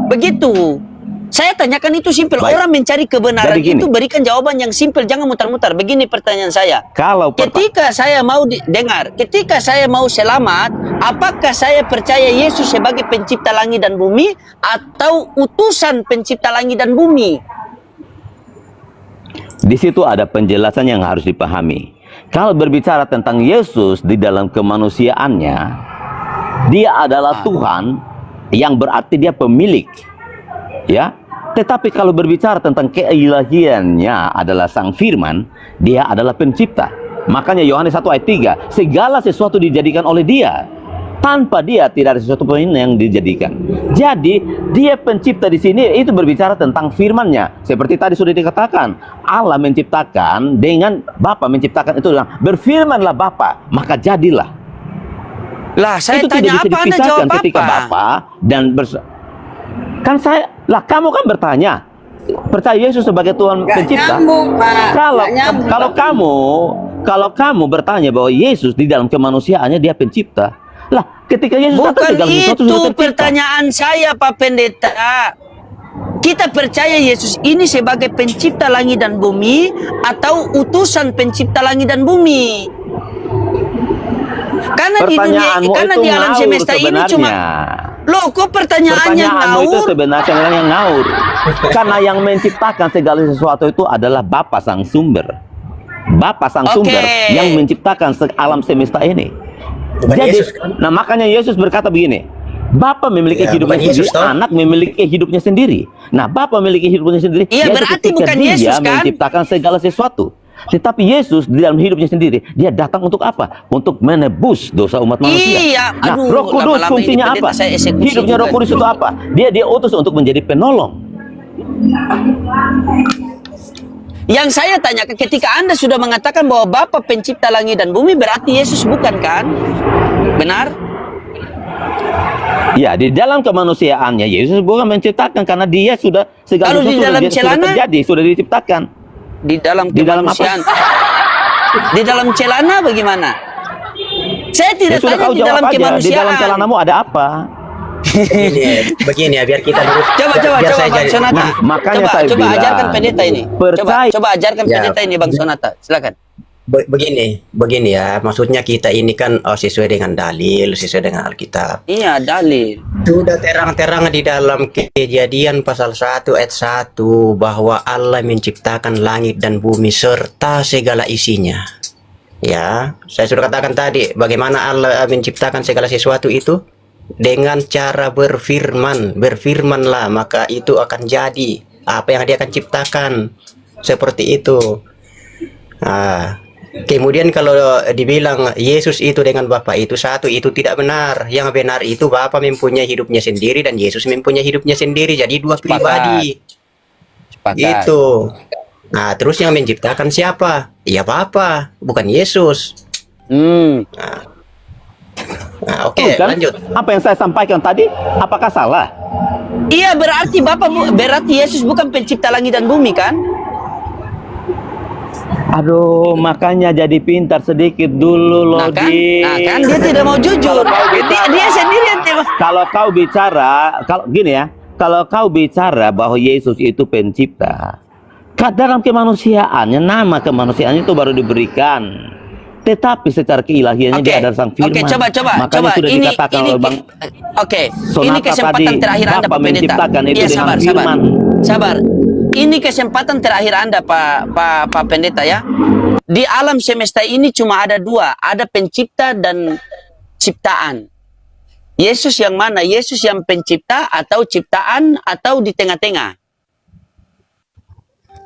Begitu. Saya tanyakan itu simpel. Baik. Orang mencari kebenaran itu berikan jawaban yang simpel, jangan mutar-mutar. Begini pertanyaan saya. Ketika saya mau ketika saya mau selamat, apakah saya percaya Yesus sebagai pencipta langit dan bumi atau utusan pencipta langit dan bumi? Di situ ada penjelasan yang harus dipahami. Kalau berbicara tentang Yesus di dalam kemanusiaannya, dia adalah Tuhan yang berarti dia pemilik. Ya, tetapi kalau berbicara tentang keilahiannya adalah sang firman, dia adalah pencipta. Makanya Yohanes 1 ayat 3, segala sesuatu dijadikan oleh dia. Tanpa dia tidak ada sesuatu pun yang dijadikan. Jadi dia pencipta di sini itu berbicara tentang firman-Nya. Seperti tadi sudah dikatakan, Allah menciptakan dengan Bapa menciptakan itu dengan berfirmanlah Bapa, maka jadilah. Lah, saya itu tanya tidak bisa apa, Anda dipisahkan jawab ketika apa? Bapa dan kan saya lah, kamu kan bertanya percaya Yesus sebagai Tuhan pencipta. Nyambung, Pak. Kalau kamu bertanya bahwa Yesus di dalam kemanusiaannya dia pencipta, Lah, ketika Yesus datang Bukan segala sesuatu itu sudah tercipta. pertanyaan saya, Pak Pendeta. Kita percaya Yesus ini sebagai pencipta langit dan bumi atau utusan pencipta langit dan bumi? Karena di dunia, Pertanyaanmu karena itu di alam ngawur semesta ini sebenarnya. cuma, loh kok pertanyaannya Pertanyaanmu itu ngawur? sebenarnya yang ngawur. Karena yang menciptakan segala sesuatu itu adalah Bapa Sang Sumber. Bapa Sang Oke. Sumber yang menciptakan alam semesta ini. Bukan Jadi, Yesus, kan? nah makanya Yesus berkata begini, Bapa memiliki Ya, hidupnya bukan Yesus, sendiri, toh. Anak memiliki hidupnya sendiri. Nah, Bapa memiliki hidupnya sendiri. Iya, yaitu berarti ketika bukan dia Yesus, kan? menciptakan segala sesuatu. Tetapi Yesus di dalam hidupnya sendiri, dia datang untuk apa? Untuk menebus dosa umat manusia. Iya, Nah, aduh, Roh Kudus lama-lama ini fungsinya pendeta apa? saya eksekusi Hidupnya Roh juga. Kudus itu apa? Dia utus untuk menjadi penolong. Yang saya tanyakan, ketika Anda sudah mengatakan bahwa Bapa pencipta langit dan bumi, berarti Yesus bukan, kan? Benar? Ya, di dalam kemanusiaannya Yesus bukan menciptakan, karena dia sudah segala Kalau di sesuatu dalam sudah celana? terjadi, sudah diciptakan. Di dalam Di dalam kemanusiaan. Di dalam celana bagaimana? Saya Ya tidak sudah, tanya kau di jawab dalam aja. Di kemanusiaan. dalam celanamu ada apa? Begini ya, biar kita lurus. Coba biar Bang jadi- Sonata. Nah, makanya coba, saya coba bilang, ajarkan pendeta ini. percaya- Coba ajarkan Ya. pendeta ini Bang Sonata. Silakan. Begini ya, maksudnya kita ini kan sesuai dengan dalil, sesuai dengan Alkitab. Iya, dalil. Sudah terang-terang di dalam Kejadian pasal 1 ayat 1 bahwa Allah menciptakan langit dan bumi serta segala isinya. Ya, saya sudah katakan tadi bagaimana Allah menciptakan segala sesuatu itu dengan cara berfirman. Berfirmanlah, maka itu akan jadi apa yang dia akan ciptakan. Seperti itu. Nah, kemudian kalau dibilang Yesus itu dengan Bapa itu satu, itu tidak benar. Yang benar itu Bapa mempunyai hidupnya sendiri dan Yesus mempunyai hidupnya sendiri. Jadi dua pribadi. Sepakat. Itu. Nah, terus yang menciptakan siapa? Ya Bapa, bukan Yesus. Nah, oke, Tuh, kan? lanjut. Apa yang saya sampaikan tadi, apakah salah? Iya, berarti berarti Yesus bukan pencipta langit dan bumi, kan? Aduh, makanya jadi pintar sedikit dulu, Nah kan, Lodi. dia tidak mau jujur. Dia sendiri yang tidak. Kalau kau bicara, kalau gini ya, kalau kau bicara bahwa Yesus itu pencipta, dalam kemanusiaannya, nama kemanusiaannya itu baru diberikan. Tetapi secara keilahiannya dia adalah Sang Firman. Oke, coba. Makanya sudah dikatakan oleh Bang Oke, Sonata ini kesempatan tadi, terakhir Anda, Bapa Pak Pendeta. menciptakan itu Iya, dengan sabar. firman. Sabar. Ini kesempatan terakhir Anda, Pak Pendeta ya. Di alam semesta ini cuma ada dua, ada pencipta dan ciptaan. Yesus yang mana? Yesus yang pencipta atau ciptaan atau di tengah-tengah?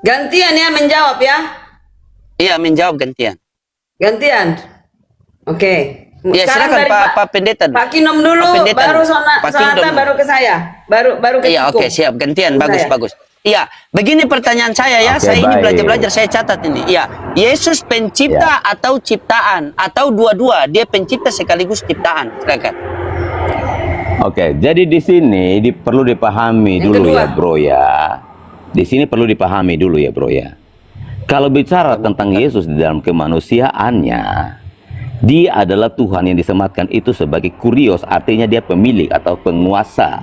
Gantian ya menjawab ya. Iya, menjawab gantian. Gantian. Oke. Ya, Sekarang silakan dari Pak Pendeta. Pak Kinom dulu, Pak Pendeta baru dulu. Pak Sonata, Kinom. baru ke saya. Baru ke Iya, Ciko. oke, siap. Gantian, Ke bagus, saya. bagus. Iya, begini pertanyaan saya ya. Oke, Saya ini baik. belajar, saya catat ini. Iya, Yesus pencipta atau ciptaan atau dua-dua. Dia pencipta sekaligus ciptaan. Silakan. Oke, jadi di sini perlu dipahami Yang dulu kedua. ya, Bro ya. Di sini perlu dipahami dulu ya, Bro ya. Kalau bicara tentang Yesus di dalam kemanusiaannya, dia adalah Tuhan yang disematkan itu sebagai kurios, artinya dia pemilik atau penguasa.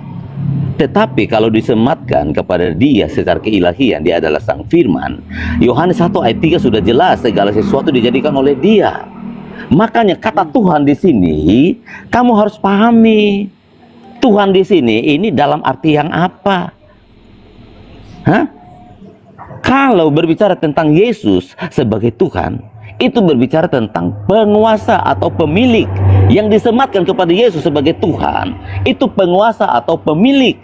Tetapi kalau disematkan kepada dia secara keilahian, dia adalah Sang Firman. Yohanes 1 ayat 3 sudah jelas segala sesuatu dijadikan oleh dia. Makanya kata Tuhan di sini, kamu harus pahami. Tuhan di sini ini dalam arti yang apa? Hah? Kalau berbicara tentang Yesus sebagai Tuhan, itu berbicara tentang penguasa atau pemilik. Yang disematkan kepada Yesus sebagai Tuhan, itu penguasa atau pemilik.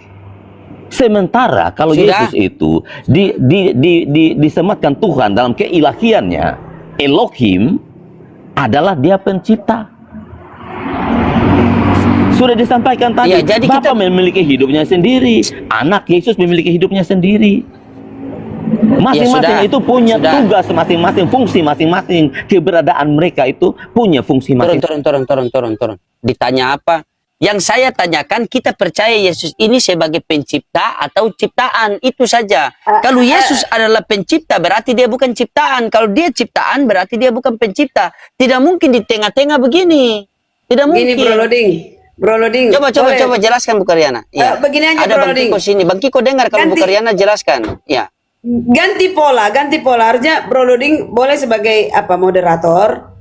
Sementara kalau Sudah. Yesus itu disematkan Tuhan dalam keilahiannya, Elohim adalah dia pencipta. Sudah disampaikan tadi, Iya, jadi Bapa kita- memiliki hidupnya sendiri, anak Yesus memiliki hidupnya sendiri. Masing-masing sudah. itu punya Sudah. tugas masing-masing, fungsi masing-masing, keberadaan mereka itu punya fungsi masing-masing. Turun. Ditanya apa? Yang saya tanyakan, kita percaya Yesus ini sebagai pencipta atau ciptaan, itu saja. Kalau Yesus adalah pencipta, berarti dia bukan ciptaan. Kalau dia ciptaan, berarti dia bukan pencipta. Tidak mungkin di tengah-tengah begini. Tidak Gini mungkin. Bro Loding. Coba jelaskan Bu Karyana. Ya. Begini aja, Ada Bro Bang Loding. Kiko sini. Bang Kiko dengar kalau Bu Ganti. Karyana jelaskan. Ya. Ganti pola. Harusnya Bro Loding boleh sebagai moderator.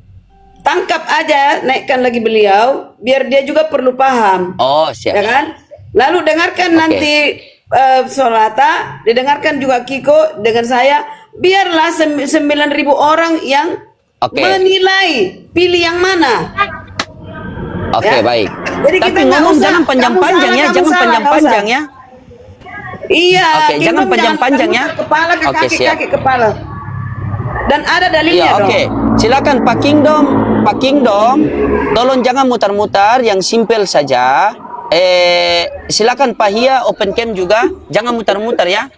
Tangkap aja, naikkan lagi beliau, biar dia juga perlu paham. Oh, siap. Ya kan? Lalu dengarkan Oke. nanti Solata, didengarkan juga Kiko dengan saya. Biarlah 9.000 orang yang Oke. menilai pilih yang mana. Oke, Ya. baik. Jadi Tapi kita nggak ngomong usah, jangan panjang-panjang kamu ya, salah, jangan kamu salah, panjang-panjang nggak ya. Iya. Oke, Kingdom jangan panjang-panjang ya. muter kepala ke Oke, kaki, siap. kaki kepala. Dan ada dalilnya Ya, dong. oke. Silakan Pak Kingdom, tolong jangan mutar-mutar, yang simpel saja. Silakan Pak Hia open cam juga, jangan mutar-mutar ya.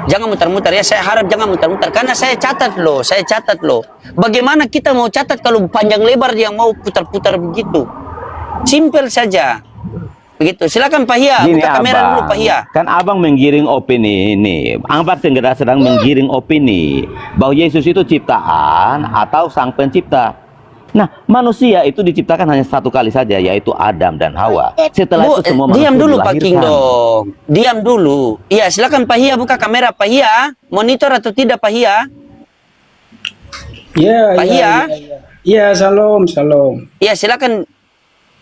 Jangan mutar-mutar ya, saya harap jangan mutar-mutar karena saya catat loh. Bagaimana kita mau catat kalau panjang lebar dia mau putar-putar begitu? Simpel saja. Begitu. Silakan Pak Hia, Gini buka kamera dulu Pak Hia. kan abang menggiring opini ini. Abang sedang menggiring opini bahwa Yesus itu ciptaan atau sang pencipta. Nah, manusia itu diciptakan hanya satu kali saja, yaitu Adam dan Hawa. Setelah Bu, itu semua diam manusia dulu Pak dilahirkan. Kingdom. Diam dulu. Iya, silakan Pak Hia buka kamera Pak Hia. Monitor atau tidak Pak Hia? Ya, Pak Hia? Ya, salam. Iya, silakan.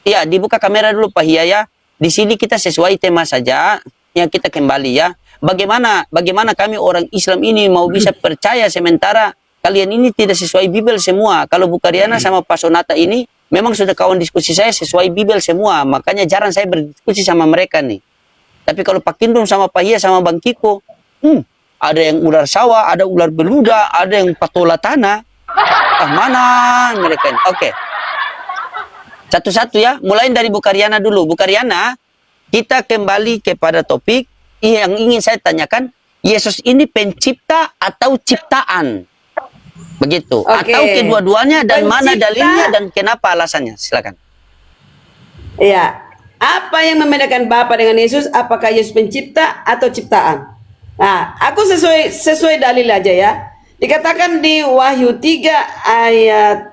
Iya, dibuka kamera dulu Pak Hia ya. Di sini kita sesuai tema saja yang kita kembali ya. Bagaimana kami orang Islam ini mau bisa percaya sementara kalian ini tidak sesuai Bible semua. Kalau Bu Karyana sama Pak Sonata ini memang sudah kawan diskusi saya sesuai Bible semua. Makanya jarang saya berdiskusi sama mereka nih. Tapi kalau Pak Kingdom sama Pak Hia sama Bang Kiko, ada yang ular sawah, ada ular beluda, ada yang patola tanah. Mana mereka ini? Oke. Satu-satu ya, mulai dari Bu Karyana dulu. Bu Karyana, kita kembali kepada topik yang ingin saya tanyakan. Yesus ini pencipta atau ciptaan? Begitu. Oke. Atau kedua-duanya dan mana Pencipta. dalilnya dan kenapa alasannya? Silakan. Iya. Apa yang membedakan Bapa dengan Yesus? Apakah Yesus pencipta atau ciptaan? Nah, aku sesuai dalil aja ya. Dikatakan di Wahyu 3 ayat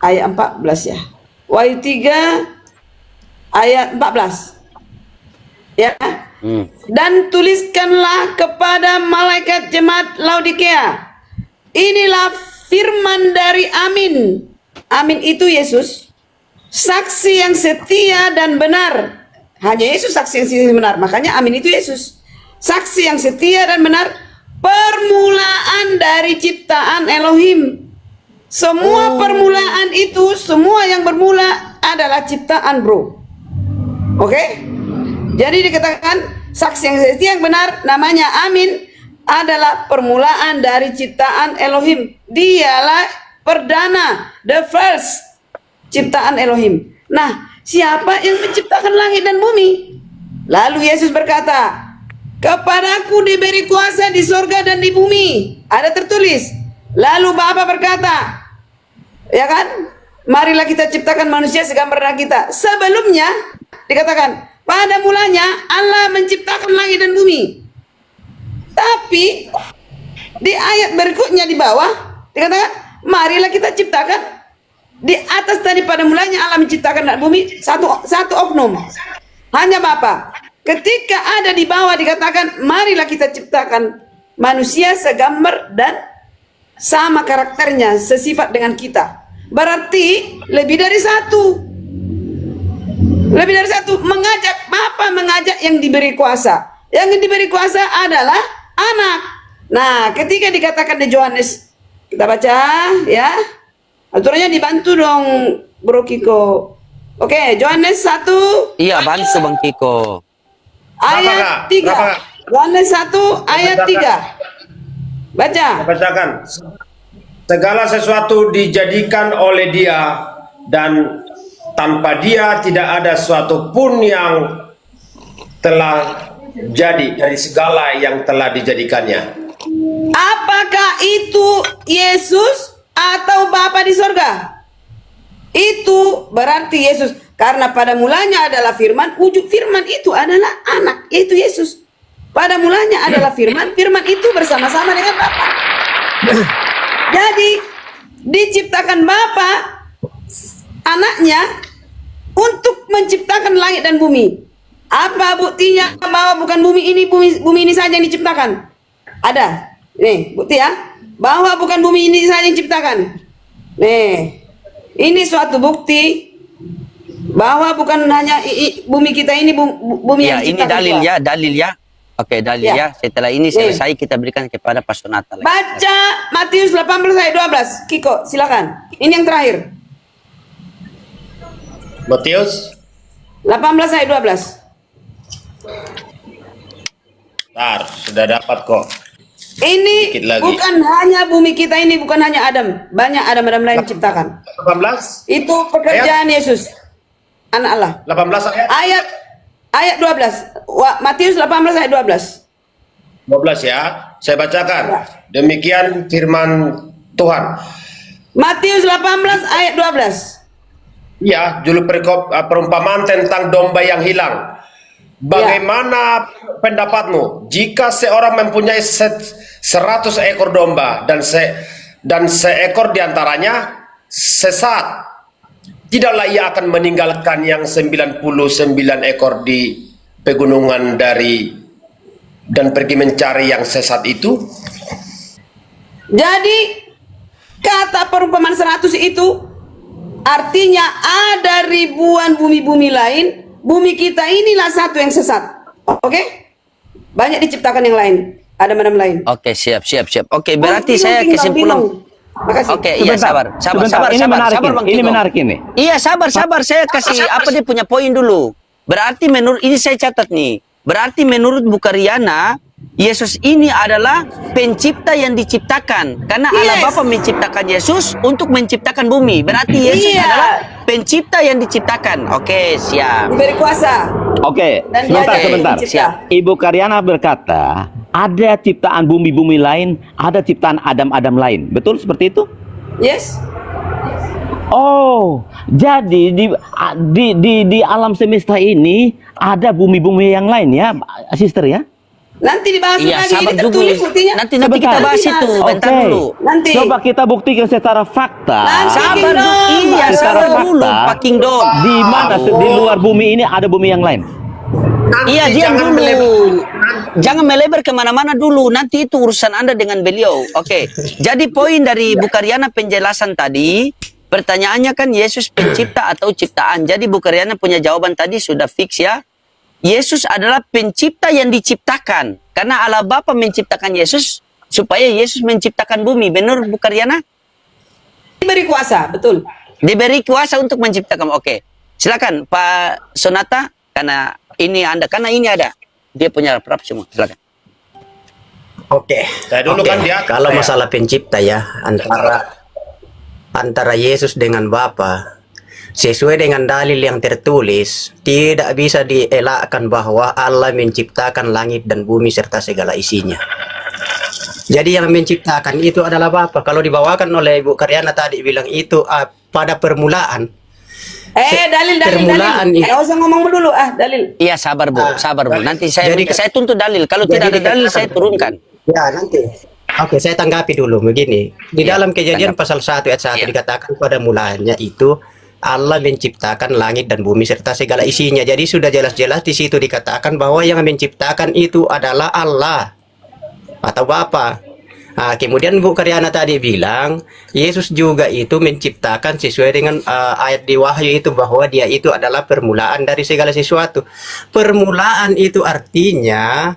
14 ya. Wahyu 3 ayat 14. Ya. Dan tuliskanlah kepada malaikat jemaat Laodikia. Inilah firman dari Amin. Amin itu Yesus. Saksi yang setia dan benar. Hanya Yesus saksi yang setia dan benar. Makanya Amin itu Yesus. Saksi yang setia dan benar. Permulaan dari ciptaan Elohim. Semua permulaan itu, semua yang bermula adalah ciptaan, bro. Oke? Jadi dikatakan saksi yang setia yang benar, namanya Amin, adalah permulaan dari ciptaan Elohim. Dialah perdana, the first ciptaan Elohim. Nah, siapa yang menciptakan langit dan bumi? Lalu Yesus berkata, kepadaku diberi kuasa di sorga dan di bumi. Ada tertulis. Lalu Bapa berkata, ya kan? Marilah kita ciptakan manusia segambar kita. Sebelumnya dikatakan, pada mulanya Allah menciptakan langit dan bumi. Tapi di ayat berikutnya di bawah dikatakan, marilah kita ciptakan. Di atas tadi pada mulanya Allah menciptakan langit dan bumi, satu oknum. Hanya Bapa. Ketika ada di bawah dikatakan, marilah kita ciptakan manusia segambar dan sama karakternya, sesifat dengan kita. Berarti lebih dari satu. Lebih dari satu. Bapa mengajak yang diberi kuasa. Yang diberi kuasa adalah anak. Nah, ketika dikatakan di Yohanes, kita baca ya. Aturannya dibantu dong, Bro Kiko. Oke, Yohanes 1 Iya, bantu Bang Kiko. ayat Berapa, Kak? 3. Yohanes 1 ayat 3. Baca. Bacakan. Segala sesuatu dijadikan oleh Dia, dan tanpa Dia tidak ada sesuatu pun yang telah jadi dari segala yang telah dijadikannya. Apakah itu Yesus atau Bapa di sorga? Itu berarti Yesus. Karena pada mulanya adalah firman. Wujud firman itu adalah anak, yaitu Yesus. Pada mulanya adalah firman. Firman itu bersama-sama dengan Bapa. Jadi diciptakan Bapa anaknya untuk menciptakan langit dan bumi. Apa buktinya bahwa bukan bumi ini saja yang diciptakan? Ada. Nih, bukti ya. Bahwa bukan bumi ini saja yang diciptakan. Nih. Ini suatu bukti bahwa bukan hanya bumi kita ini bumi Ya, yang ini diciptakan. dalil ya. Oke, dalil Ya. ya. Setelah ini selesai kita berikan kepada Pak Sonata lagi. Baca Matius 18 ayat 12. Kiko, silakan. Ini yang terakhir. Matius 18 ayat 12. Bentar, sudah dapat kok. Ini Dikit lagi. bukan hanya bumi kita ini, bukan hanya Adam. Banyak Adam-Adam lain diciptakan. 18 Itu pekerjaan Yesus, anak Allah. 18 ayat Ayat 12. Matius 18 ayat 12. 12 ya. Saya bacakan. Demikian firman Tuhan. Matius 18 ayat 12. Ya, judul perumpamaan tentang domba yang hilang. Bagaimana pendapatmu jika seorang mempunyai 100 ekor domba dan seekor diantaranya sesat? Tidaklah ia akan meninggalkan yang 99 ekor di pegunungan dan pergi mencari yang sesat itu? Jadi kata perumpamaan 100 itu artinya ada ribuan bumi-bumi lain. Bumi kita inilah satu yang sesat. Oke? Banyak diciptakan yang lain. Adam-adam lain. Oke, siap. Oke, berarti Bingung, saya bingung, kesimpulan. bingung. Makasih. Oke, iya sabar. Ini menarik Bang ini Kiko. menarik ini. Iya, sabar. Saya kasih apa dia punya poin dulu. Berarti menurut ini saya catat nih. Berarti menurut Bukaryana, Yesus ini adalah pencipta yang diciptakan. Karena Allah Bapa menciptakan Yesus untuk menciptakan bumi. Berarti Yesus adalah pencipta yang diciptakan. Oke, siap. Diberi kuasa. Oke, Dan dia sebentar. yang mencipta. Ibu Karyana berkata, ada ciptaan bumi-bumi lain, ada ciptaan Adam-Adam lain. Betul seperti itu? Yes. Oh, jadi di alam semesta ini ada bumi-bumi yang lain ya, sister ya? Nanti dibahas Iya, lagi. sabar Ini dulu. tertulis buktinya. Nanti Sebentar. kita bahas itu. Oke. Bentar dulu. Nanti. Coba kita buktikan secara fakta. Nanti. Sabar dulu. Iya, Secara sabar dulu, fakta, Pak Kingdom. di mana di luar bumi ini ada bumi yang lain? Iya, diam dulu. Jangan melebar kemana-mana dulu. Nanti itu urusan Anda dengan beliau. Oke. Jadi poin dari Bukaryana penjelasan tadi, pertanyaannya kan Yesus pencipta atau ciptaan. Jadi Bukaryana punya jawaban tadi sudah fix ya. Yesus adalah pencipta yang diciptakan. Karena Allah Bapa menciptakan Yesus supaya Yesus menciptakan bumi. Benar Bukaryana? Diberi kuasa, betul. Diberi kuasa untuk menciptakan. Oke. Silakan Pak Sonata, karena ini ada. Dia punya prap semua. Silakan. Oke. Saya dulu kan dia. Kalau masalah pencipta ya antara Yesus dengan Bapa, sesuai dengan dalil yang tertulis, tidak bisa dielakkan bahwa Allah menciptakan langit dan bumi serta segala isinya. Jadi yang menciptakan itu adalah Bapa. Kalau dibawakan oleh Ibu Karyana tadi bilang itu pada permulaan. Dalil. Permulaan Nggak usah ngomong dulu, dalil. Iya, sabar Bu. Nanti saya Jadi- saya tuntut dalil. Kalau tidak ada dalil saya turunkan. Ya, nanti. Oke, saya tanggapi dulu begini. Di dalam Kejadian pasal 1 ayat 1 dikatakan pada mulanya itu Allah menciptakan langit dan bumi serta segala isinya. Jadi sudah jelas-jelas di situ dikatakan bahwa yang menciptakan itu adalah Allah atau Bapa. Nah, kemudian Bu Karyana tadi bilang Yesus juga itu menciptakan sesuai dengan ayat di Wahyu itu bahwa dia itu adalah permulaan dari segala sesuatu. Permulaan itu artinya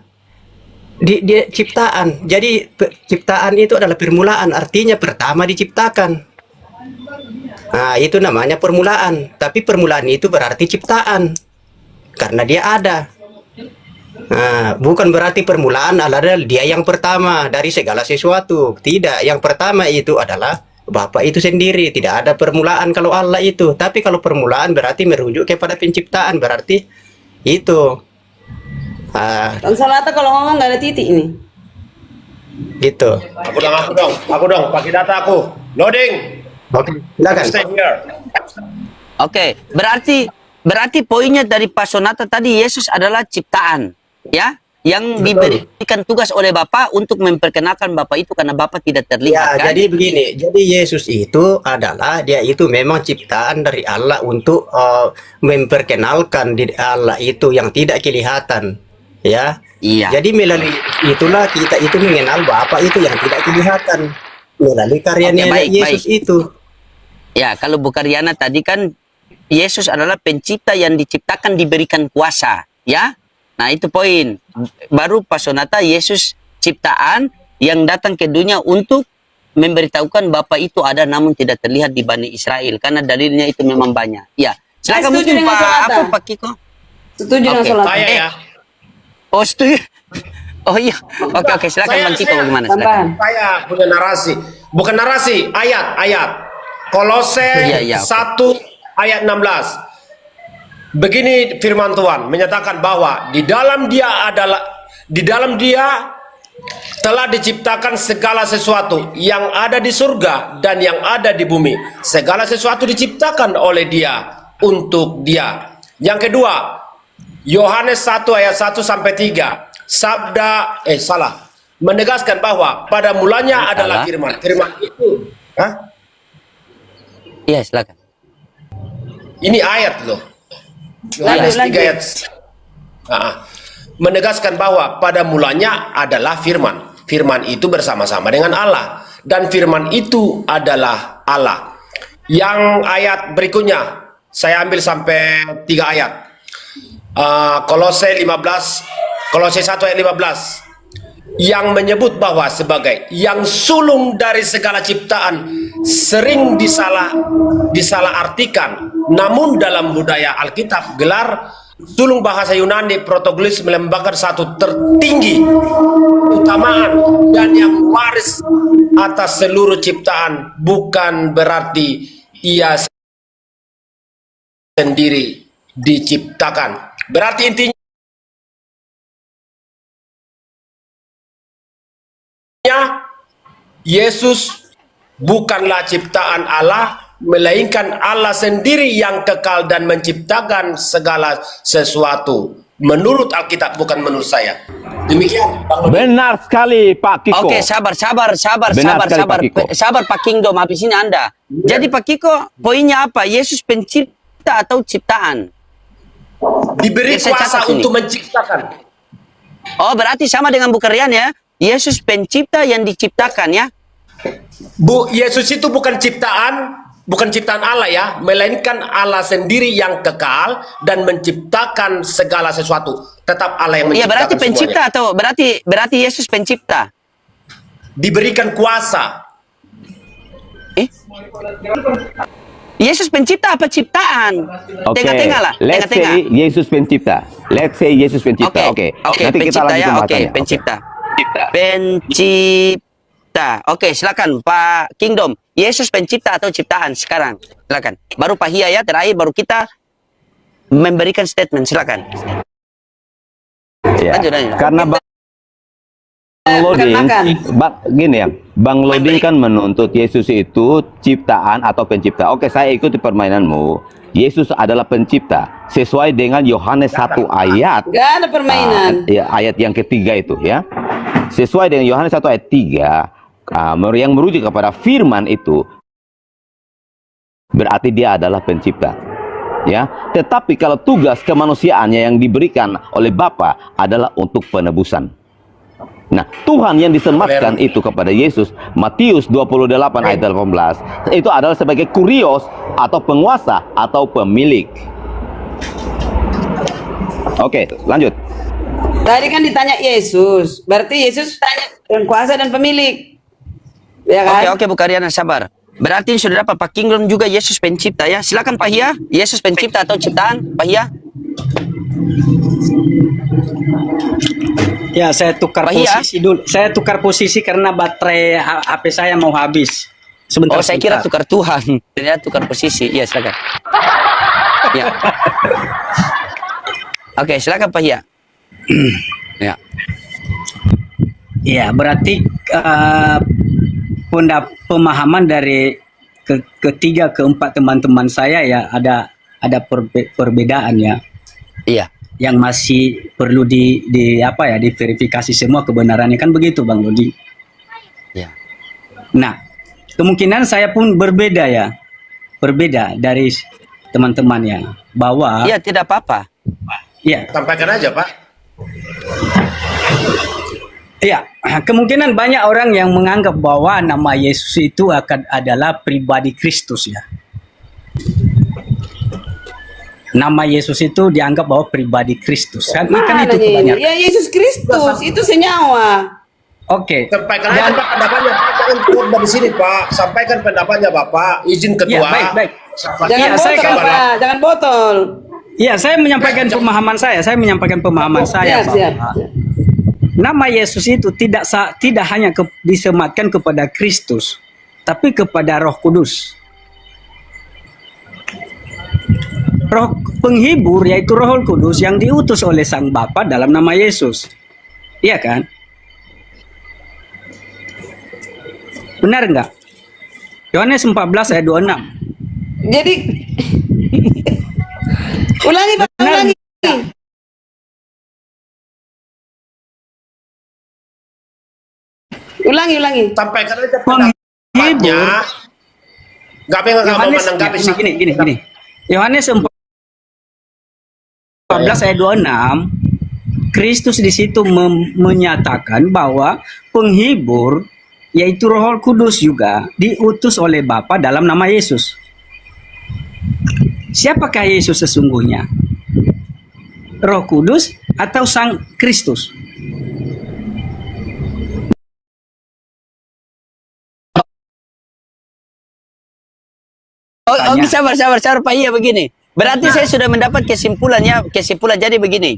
dia ciptaan. Jadi ciptaan itu adalah permulaan, artinya pertama diciptakan. Nah, itu namanya permulaan. Tapi permulaan itu berarti ciptaan. Karena dia ada. Nah, bukan berarti permulaan adalah dia yang pertama dari segala sesuatu. Tidak, yang pertama itu adalah Bapa itu sendiri. Tidak ada permulaan kalau Allah itu. Tapi kalau permulaan berarti merujuk kepada penciptaan. Berarti itu. Bang Salata kalau ngomong nggak ada titik ini. Gitu. Aku dong, pakai data aku. Loading. Oke, silakan. Stay here. Oke, berarti poinnya dari Pak Sonata tadi Yesus adalah ciptaan, ya. yang diberikan tugas oleh Bapak untuk memperkenalkan Bapak itu karena Bapak tidak terlihat, Ya, kan? jadi begini. Jadi Yesus itu adalah dia itu memang ciptaan dari Allah untuk memperkenalkan di Allah itu yang tidak kelihatan. Ya. Iya. Jadi melalui itulah kita itu mengenal Bapa itu yang tidak kelihatan melalui karyanya Oke, baik, Yesus itu. Ya, kalau Bu Karyana tadi kan Yesus adalah pencipta yang diciptakan diberikan kuasa, ya. Nah, itu poin. Baru Pak Sonata, Yesus ciptaan yang datang ke dunia untuk memberitahukan Bapa itu ada namun tidak terlihat di Bani Israel karena dalilnya itu memang banyak. Ya. Silakan setuju mungkin dengan Sonata. Pak Kiko. Setuju dengan Oke. sholat. Saya ya. Oh, setuju. Oh iya. Oke, silakan Bang Kiko bagaimana? Silakan. Tambahan. Saya punya narasi. Bukan narasi, ayat. Kolose Iya, 1 ayat 16. Begini firman Tuhan menyatakan bahwa di dalam dia telah diciptakan segala sesuatu yang ada di surga dan yang ada di bumi. Segala sesuatu diciptakan oleh dia untuk dia. Yang kedua, Yohanes 1 ayat 1 sampai 3. Menegaskan bahwa pada mulanya adalah firman. Firman itu, Iya, silakan. ini ayat loh. Yohanes 3 ayat. Menegaskan bahwa pada mulanya adalah firman. Firman itu bersama-sama dengan Allah dan firman itu adalah Allah. Yang ayat berikutnya saya ambil sampai 3 ayat. Kolose 1 ayat 15 yang menyebut bahwa sebagai yang sulung dari segala ciptaan sering disalahartikan, namun dalam budaya Alkitab gelar sulung bahasa Yunani protoglis melambangkan satu tertinggi utamaan dan yang waris atas seluruh ciptaan, bukan berarti ia sendiri diciptakan. Berarti intinya Yesus bukanlah ciptaan Allah, melainkan Allah sendiri yang kekal dan menciptakan segala sesuatu. Menurut Alkitab, bukan menurut saya. Demikian, Bang Lodi. Benar sekali Pak Kiko. Oke, sabar Benar sekali, Pak Kiko. Sabar Pak Kingdom, habis ini Anda. Jadi Pak Kiko, poinnya apa? Yesus pencipta atau ciptaan? Diberi Biar saya kuasa catat ini. untuk menciptakan. Oh, berarti sama dengan Bu Karyan ya? Yesus pencipta yang diciptakan ya? Yesus itu bukan ciptaan Allah ya, melainkan Allah sendiri yang kekal dan menciptakan segala sesuatu. Tetap Allah yang Iya, menciptakan berarti pencipta semuanya. atau berarti Yesus pencipta? Diberikan kuasa. Yesus pencipta apa ciptaan? Oke, Tengah-tengah lah, let's tengah-tengah. say Yesus pencipta. Let's say Yesus pencipta. Oke. Nanti kita pencipta lanjut ya. Oke, pembahasannya. pencipta. Pencipta. Oke, silakan Pak Kingdom. Yesus pencipta atau ciptaan sekarang? Silakan. Baru Pak Hia ya, terakhir baru kita memberikan statement. Silakan. Ya. Lanjut. Karena Bang Loding, Perkenalkan. gini ya, Bang Loding kan menuntut Yesus itu ciptaan atau pencipta. Oke, saya ikuti permainanmu. Yesus adalah pencipta sesuai dengan Yohanes 1 ayat. Gak ada permainan. Ya, ayat yang ketiga itu ya. Sesuai dengan Yohanes 1 ayat 3, yang merujuk kepada firman itu berarti dia adalah pencipta. Ya, tetapi kalau tugas kemanusiaannya yang diberikan oleh Bapa adalah untuk penebusan. Nah, Tuhan yang disematkan itu kepada Yesus, Matius 28 ayat 18, itu adalah sebagai kurios atau penguasa atau pemilik. Oke, lanjut. Tadi kan ditanya Yesus, berarti Yesus dan kuasa dan pemilik. Ya kan? Oke, Bu Karyana, sabar. Berarti sudah dapat Pak Kingdom juga Yesus pencipta ya. Silakan Pak Hia. Yesus pencipta atau ciptaan, Pak Hia? Ya, saya tukar Pak Hia? posisi dulu. Saya tukar posisi karena baterai HP saya mau habis. Sebentar. Oh, saya kira tukar Tuhan. Ternyata tukar posisi. Iya, silakan. Ya. Oke, silakan Pak Hia. Ya. Ya, berarti pemahaman dari ketiga keempat teman-teman saya ya ada perbedaan ya. Iya. yang masih perlu di apa ya, diverifikasi semua kebenarannya, kan begitu Bang Lodi. Ya. Nah, kemungkinan saya pun berbeda dari teman-temannya, bahwa Iya, tidak apa-apa. ya, Sampaikan aja Pak. ya, kemungkinan banyak orang yang menganggap bahwa nama Yesus itu adalah pribadi Kristus ya. Nama Yesus itu dianggap bahwa pribadi Kristus kan, itu Mana kebanyakan. ya Yesus Kristus itu senyawa. Oke. Sampaikan aja Pak pendapatnya. Pak. Jangan keluar dari sini Pak. Sampaikan pendapatnya Bapak. Izin ketua. Ya, baik. Sampaikan. Jangan Iya, saya botol kan- Pak, jangan botol. Iya, saya menyampaikan pemahaman saya. Saya menyampaikan pemahaman saya Siap, bahwa siap. nama Yesus itu tidak hanya disematkan kepada Kristus, tapi kepada Roh Kudus. Roh penghibur yaitu Roh Kudus yang diutus oleh Sang Bapa dalam nama Yesus. Iya kan? Benar enggak? Yohanes 14 ayat 26. Jadi ulangi Pak, Benar. ulangi. Ulangi. Sampaikan aja Penghibur. pendapatnya. Nggak pengen nggak mau Yohanes menanggapi gini. Yohanes 14 ayat 26, Kristus di situ menyatakan bahwa penghibur yaitu Roh Kudus juga diutus oleh Bapa dalam nama Yesus. Siapakah Yesus sesungguhnya? Roh Kudus atau Sang Kristus? Oh, sabar Pak. Iya begini. Berarti saya sudah mendapat kesimpulannya. Kesimpulan jadi begini.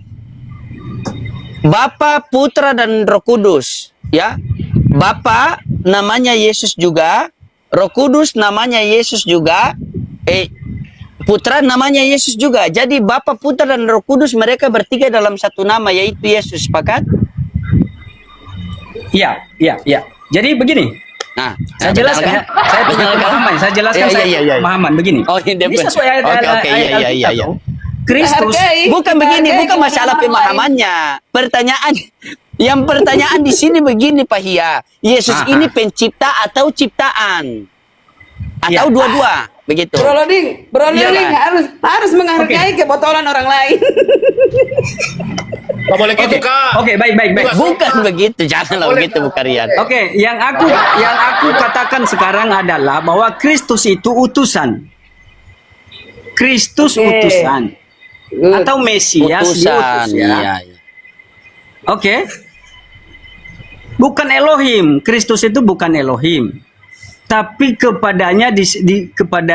Bapa, Putra dan Roh Kudus, ya. Bapa namanya Yesus juga, Roh Kudus namanya Yesus juga, Putra namanya Yesus juga. Jadi Bapa, Putra dan Roh Kudus mereka bertiga dalam satu nama yaitu Yesus. Sepakat? Iya. Jadi begini. Nah, Saya jelaskan ya. Saya punya pemahaman. Saya jelaskan Iya. pemahaman begini. Oh, ini Ini sesuai ayat Oke, iya. Kristus. Hargai. Bukan begini, Hargai bukan masalah kebenaran pemahamannya. Pertanyaan di sini begini Pak Hia. Yesus Aha. ini pencipta atau ciptaan? Atau Ya. dua-dua? Begitu. Bro Loding Iya, harus menghargai kebotolan orang lain. Nggak boleh gitu Kak. Oke, baik. Bukan begitu, janganlah begitu Bu Karian. Oke, yang aku katakan sekarang adalah bahwa Kristus itu utusan. Kristus Oke. utusan atau Mesias Utusan, diutus ya. iya. Oke. Bukan Elohim. Kristus itu bukan Elohim. Tapi kepada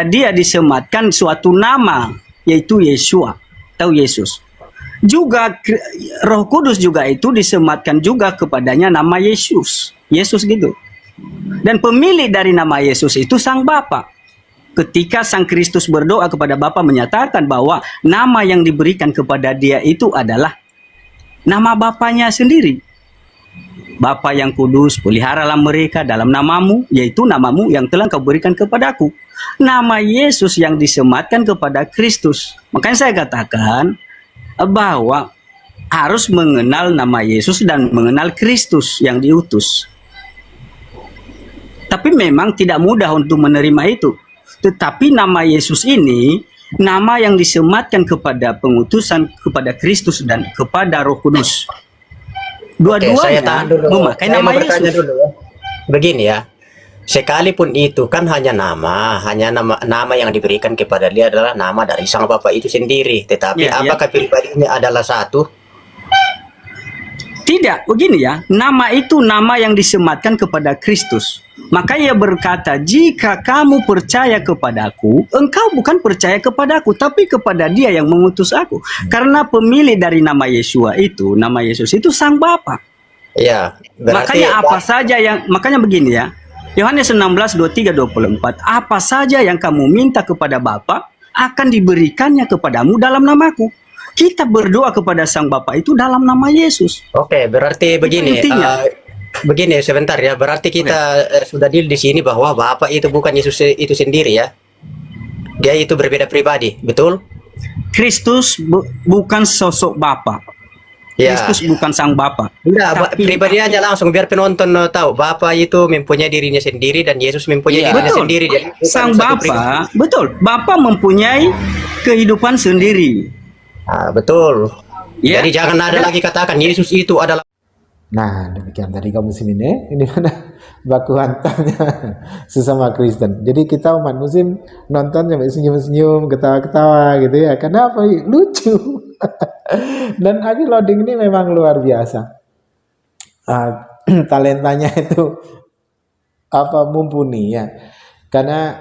dia disematkan suatu nama yaitu Yeshua atau Yesus. Juga Roh Kudus juga itu disematkan juga kepadanya nama Yesus. Yesus gitu. Dan pemilik dari nama Yesus itu Sang Bapa. Ketika Sang Kristus berdoa kepada Bapa menyatakan bahwa nama yang diberikan kepada dia itu adalah nama Bapanya sendiri. Bapa yang kudus, peliharalah mereka dalam namamu, yaitu namamu yang telah kau berikan kepadaku. Nama Yesus yang disematkan kepada Kristus. Makanya saya katakan bahwa harus mengenal nama Yesus dan mengenal Kristus yang diutus. Tapi memang tidak mudah untuk menerima itu. Tetapi nama Yesus ini, nama yang disematkan kepada pengutusan kepada Kristus dan kepada Roh Kudus. Oke, saya Dua-duanya tahan dulu. memakai Saya nama mau bertanya Yesus. dulu ya. Begini ya. Sekalipun itu kan hanya nama yang diberikan kepada dia adalah nama dari Sang Bapa itu sendiri. Tetapi Iya, apakah pribadinya adalah satu? Tidak, begini ya. Nama itu nama yang disematkan kepada Kristus. Maka ia berkata, jika kamu percaya kepadaku, engkau bukan percaya kepadaku, tapi kepada dia yang mengutus aku. Karena pemilik dari nama Yeshua itu, nama Yesus itu Sang Bapa. Ya, berarti Makanya begini ya. Yohanes 16, 23, 24. Apa saja yang kamu minta kepada Bapa akan diberikannya kepadamu dalam namaku. Kita berdoa kepada Sang Bapa itu dalam nama Yesus. Oke, berarti begini. intinya. Begini sebentar ya. Berarti kita sudah deal di sini bahwa Bapa itu bukan Yesus itu sendiri ya. Dia itu berbeda pribadi, betul? Kristus bukan sosok Bapa. Ya. Kristus bukan sang Bapa. Enggak, Tapi- pribadi aja langsung biar penonton tahu Bapa itu mempunyai dirinya sendiri dan Yesus mempunyai Iya. dirinya Betul. sendiri. Jadi bukan Sang satu Bapa, pribadi. betul. Bapa mempunyai kehidupan sendiri. Betul. Ya. Jadi jangan ada lagi katakan Yesus itu adalah. Nah, demikian tadi kaum muslimin ya. Ini mana baku hantamnya sesama Kristen. Jadi kita umat muslim nonton sampai senyum-senyum, ketawa-ketawa gitu ya. Karena apa? Lucu. Dan Aki Loading ini memang luar biasa. Talentanya itu mumpuni ya. Karena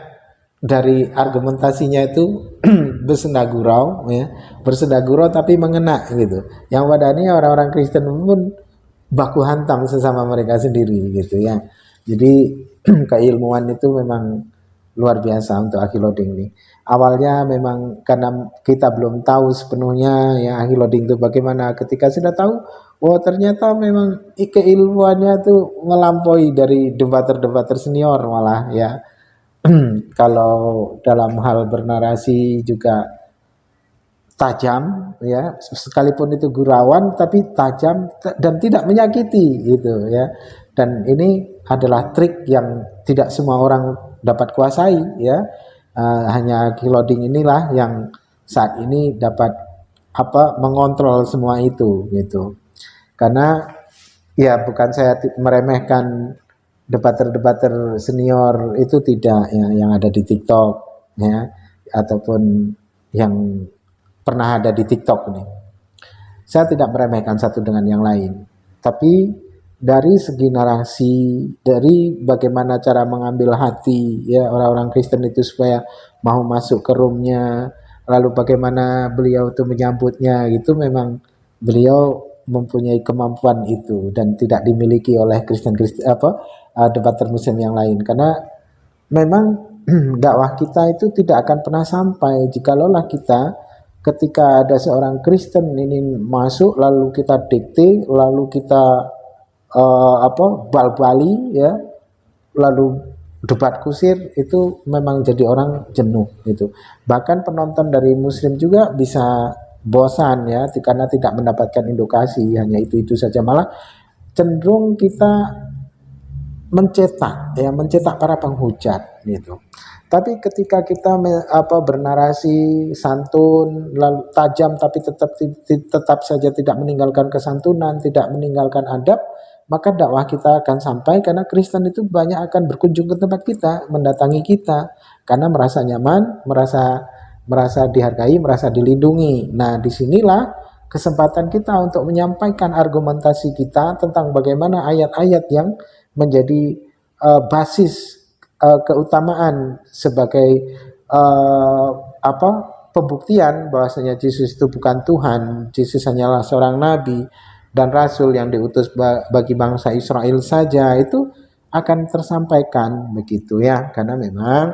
dari argumentasinya itu bersenda gurau ya, bersenda gurau tapi mengena gitu. Yang padanya orang-orang Kristen pun baku hantam sesama mereka sendiri gitu ya. Jadi keilmuan itu memang luar biasa untuk Aki Loading ini. Awalnya memang karena kita belum tahu sepenuhnya ya Aki Loading itu bagaimana. Ketika sudah tahu, ternyata memang keilmuannya itu melampaui dari debater-debater senior malah ya. Kalau dalam hal bernarasi juga tajam ya, sekalipun itu gurauan tapi tajam dan tidak menyakiti gitu ya. Dan ini adalah trik yang tidak semua orang dapat kuasai ya. Hanya Aki Loading inilah yang saat ini dapat mengontrol semua itu gitu. Karena ya bukan saya meremehkan debater-debater senior itu tidak ya, yang ada di TikTok ya, ataupun yang pernah ada di TikTok ini. Saya tidak meremehkan satu dengan yang lain, tapi dari segi narasi, dari bagaimana cara mengambil hati ya orang-orang Kristen itu supaya mau masuk ke roomnya, lalu bagaimana beliau itu menyambutnya, gitu memang beliau mempunyai kemampuan itu dan tidak dimiliki oleh debater muslim yang lain, karena memang dakwah kita itu tidak akan pernah sampai jikalau kita ketika ada seorang Kristen ini masuk lalu kita dikte, lalu kita bal-bali ya, lalu debat kusir, itu memang jadi orang jenuh gitu. Bahkan penonton dari muslim juga bisa bosan ya karena tidak mendapatkan edukasi, hanya itu saja, malah cenderung kita mencetak para penghujat gitu. Tapi ketika kita bernarasi santun lalu tajam tapi tetap saja tidak meninggalkan kesantunan, tidak meninggalkan adab, maka dakwah kita akan sampai, karena Kristen itu banyak akan berkunjung ke tempat kita, mendatangi kita karena merasa nyaman, merasa dihargai, merasa dilindungi. Nah, disinilah kesempatan kita untuk menyampaikan argumentasi kita tentang bagaimana ayat-ayat yang menjadi basis keutamaan sebagai pembuktian bahwasanya Yesus itu bukan Tuhan, Yesus hanyalah seorang nabi dan rasul yang diutus bagi bangsa Israel saja, itu akan tersampaikan begitu ya. Karena memang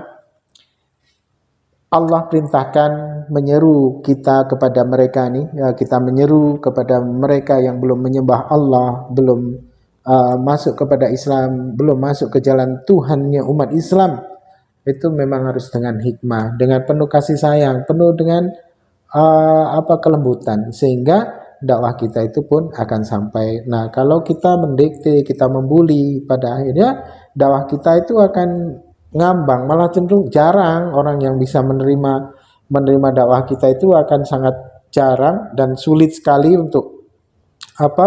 Allah perintahkan menyeru kita kepada mereka nih ya, kita menyeru kepada mereka yang belum menyembah Allah, belum masuk kepada Islam, belum masuk ke jalan Tuhannya umat Islam, itu memang harus dengan hikmah, dengan penuh kasih sayang, penuh dengan kelembutan, sehingga dakwah kita itu pun akan sampai. Nah, kalau kita mendikte, kita membuli, pada akhirnya dakwah kita itu akan ngambang, malah cenderung jarang orang yang bisa menerima dakwah kita, itu akan sangat jarang dan sulit sekali untuk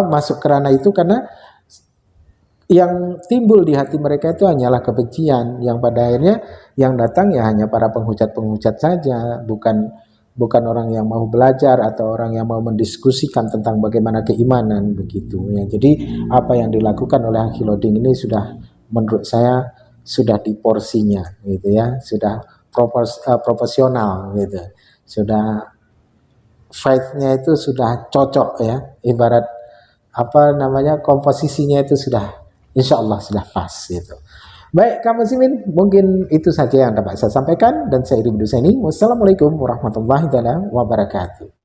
masuk ke ranah itu, karena yang timbul di hati mereka itu hanyalah kebencian, yang pada akhirnya yang datang ya hanya para penghujat-penghujat saja, bukan orang yang mau belajar atau orang yang mau mendiskusikan tentang bagaimana keimanan begitu ya. Jadi apa yang dilakukan oleh Aki Loading ini sudah, menurut saya sudah di porsinya gitu ya, sudah proporsional gitu, sudah fight-nya itu sudah cocok ya, ibarat komposisinya itu sudah insya Allah sudah pas gitu. Baik kaum muslimin, mungkin itu saja yang dapat saya sampaikan, dan saya Ibnu Husaini. Wassalamualaikum warahmatullahi wabarakatuh.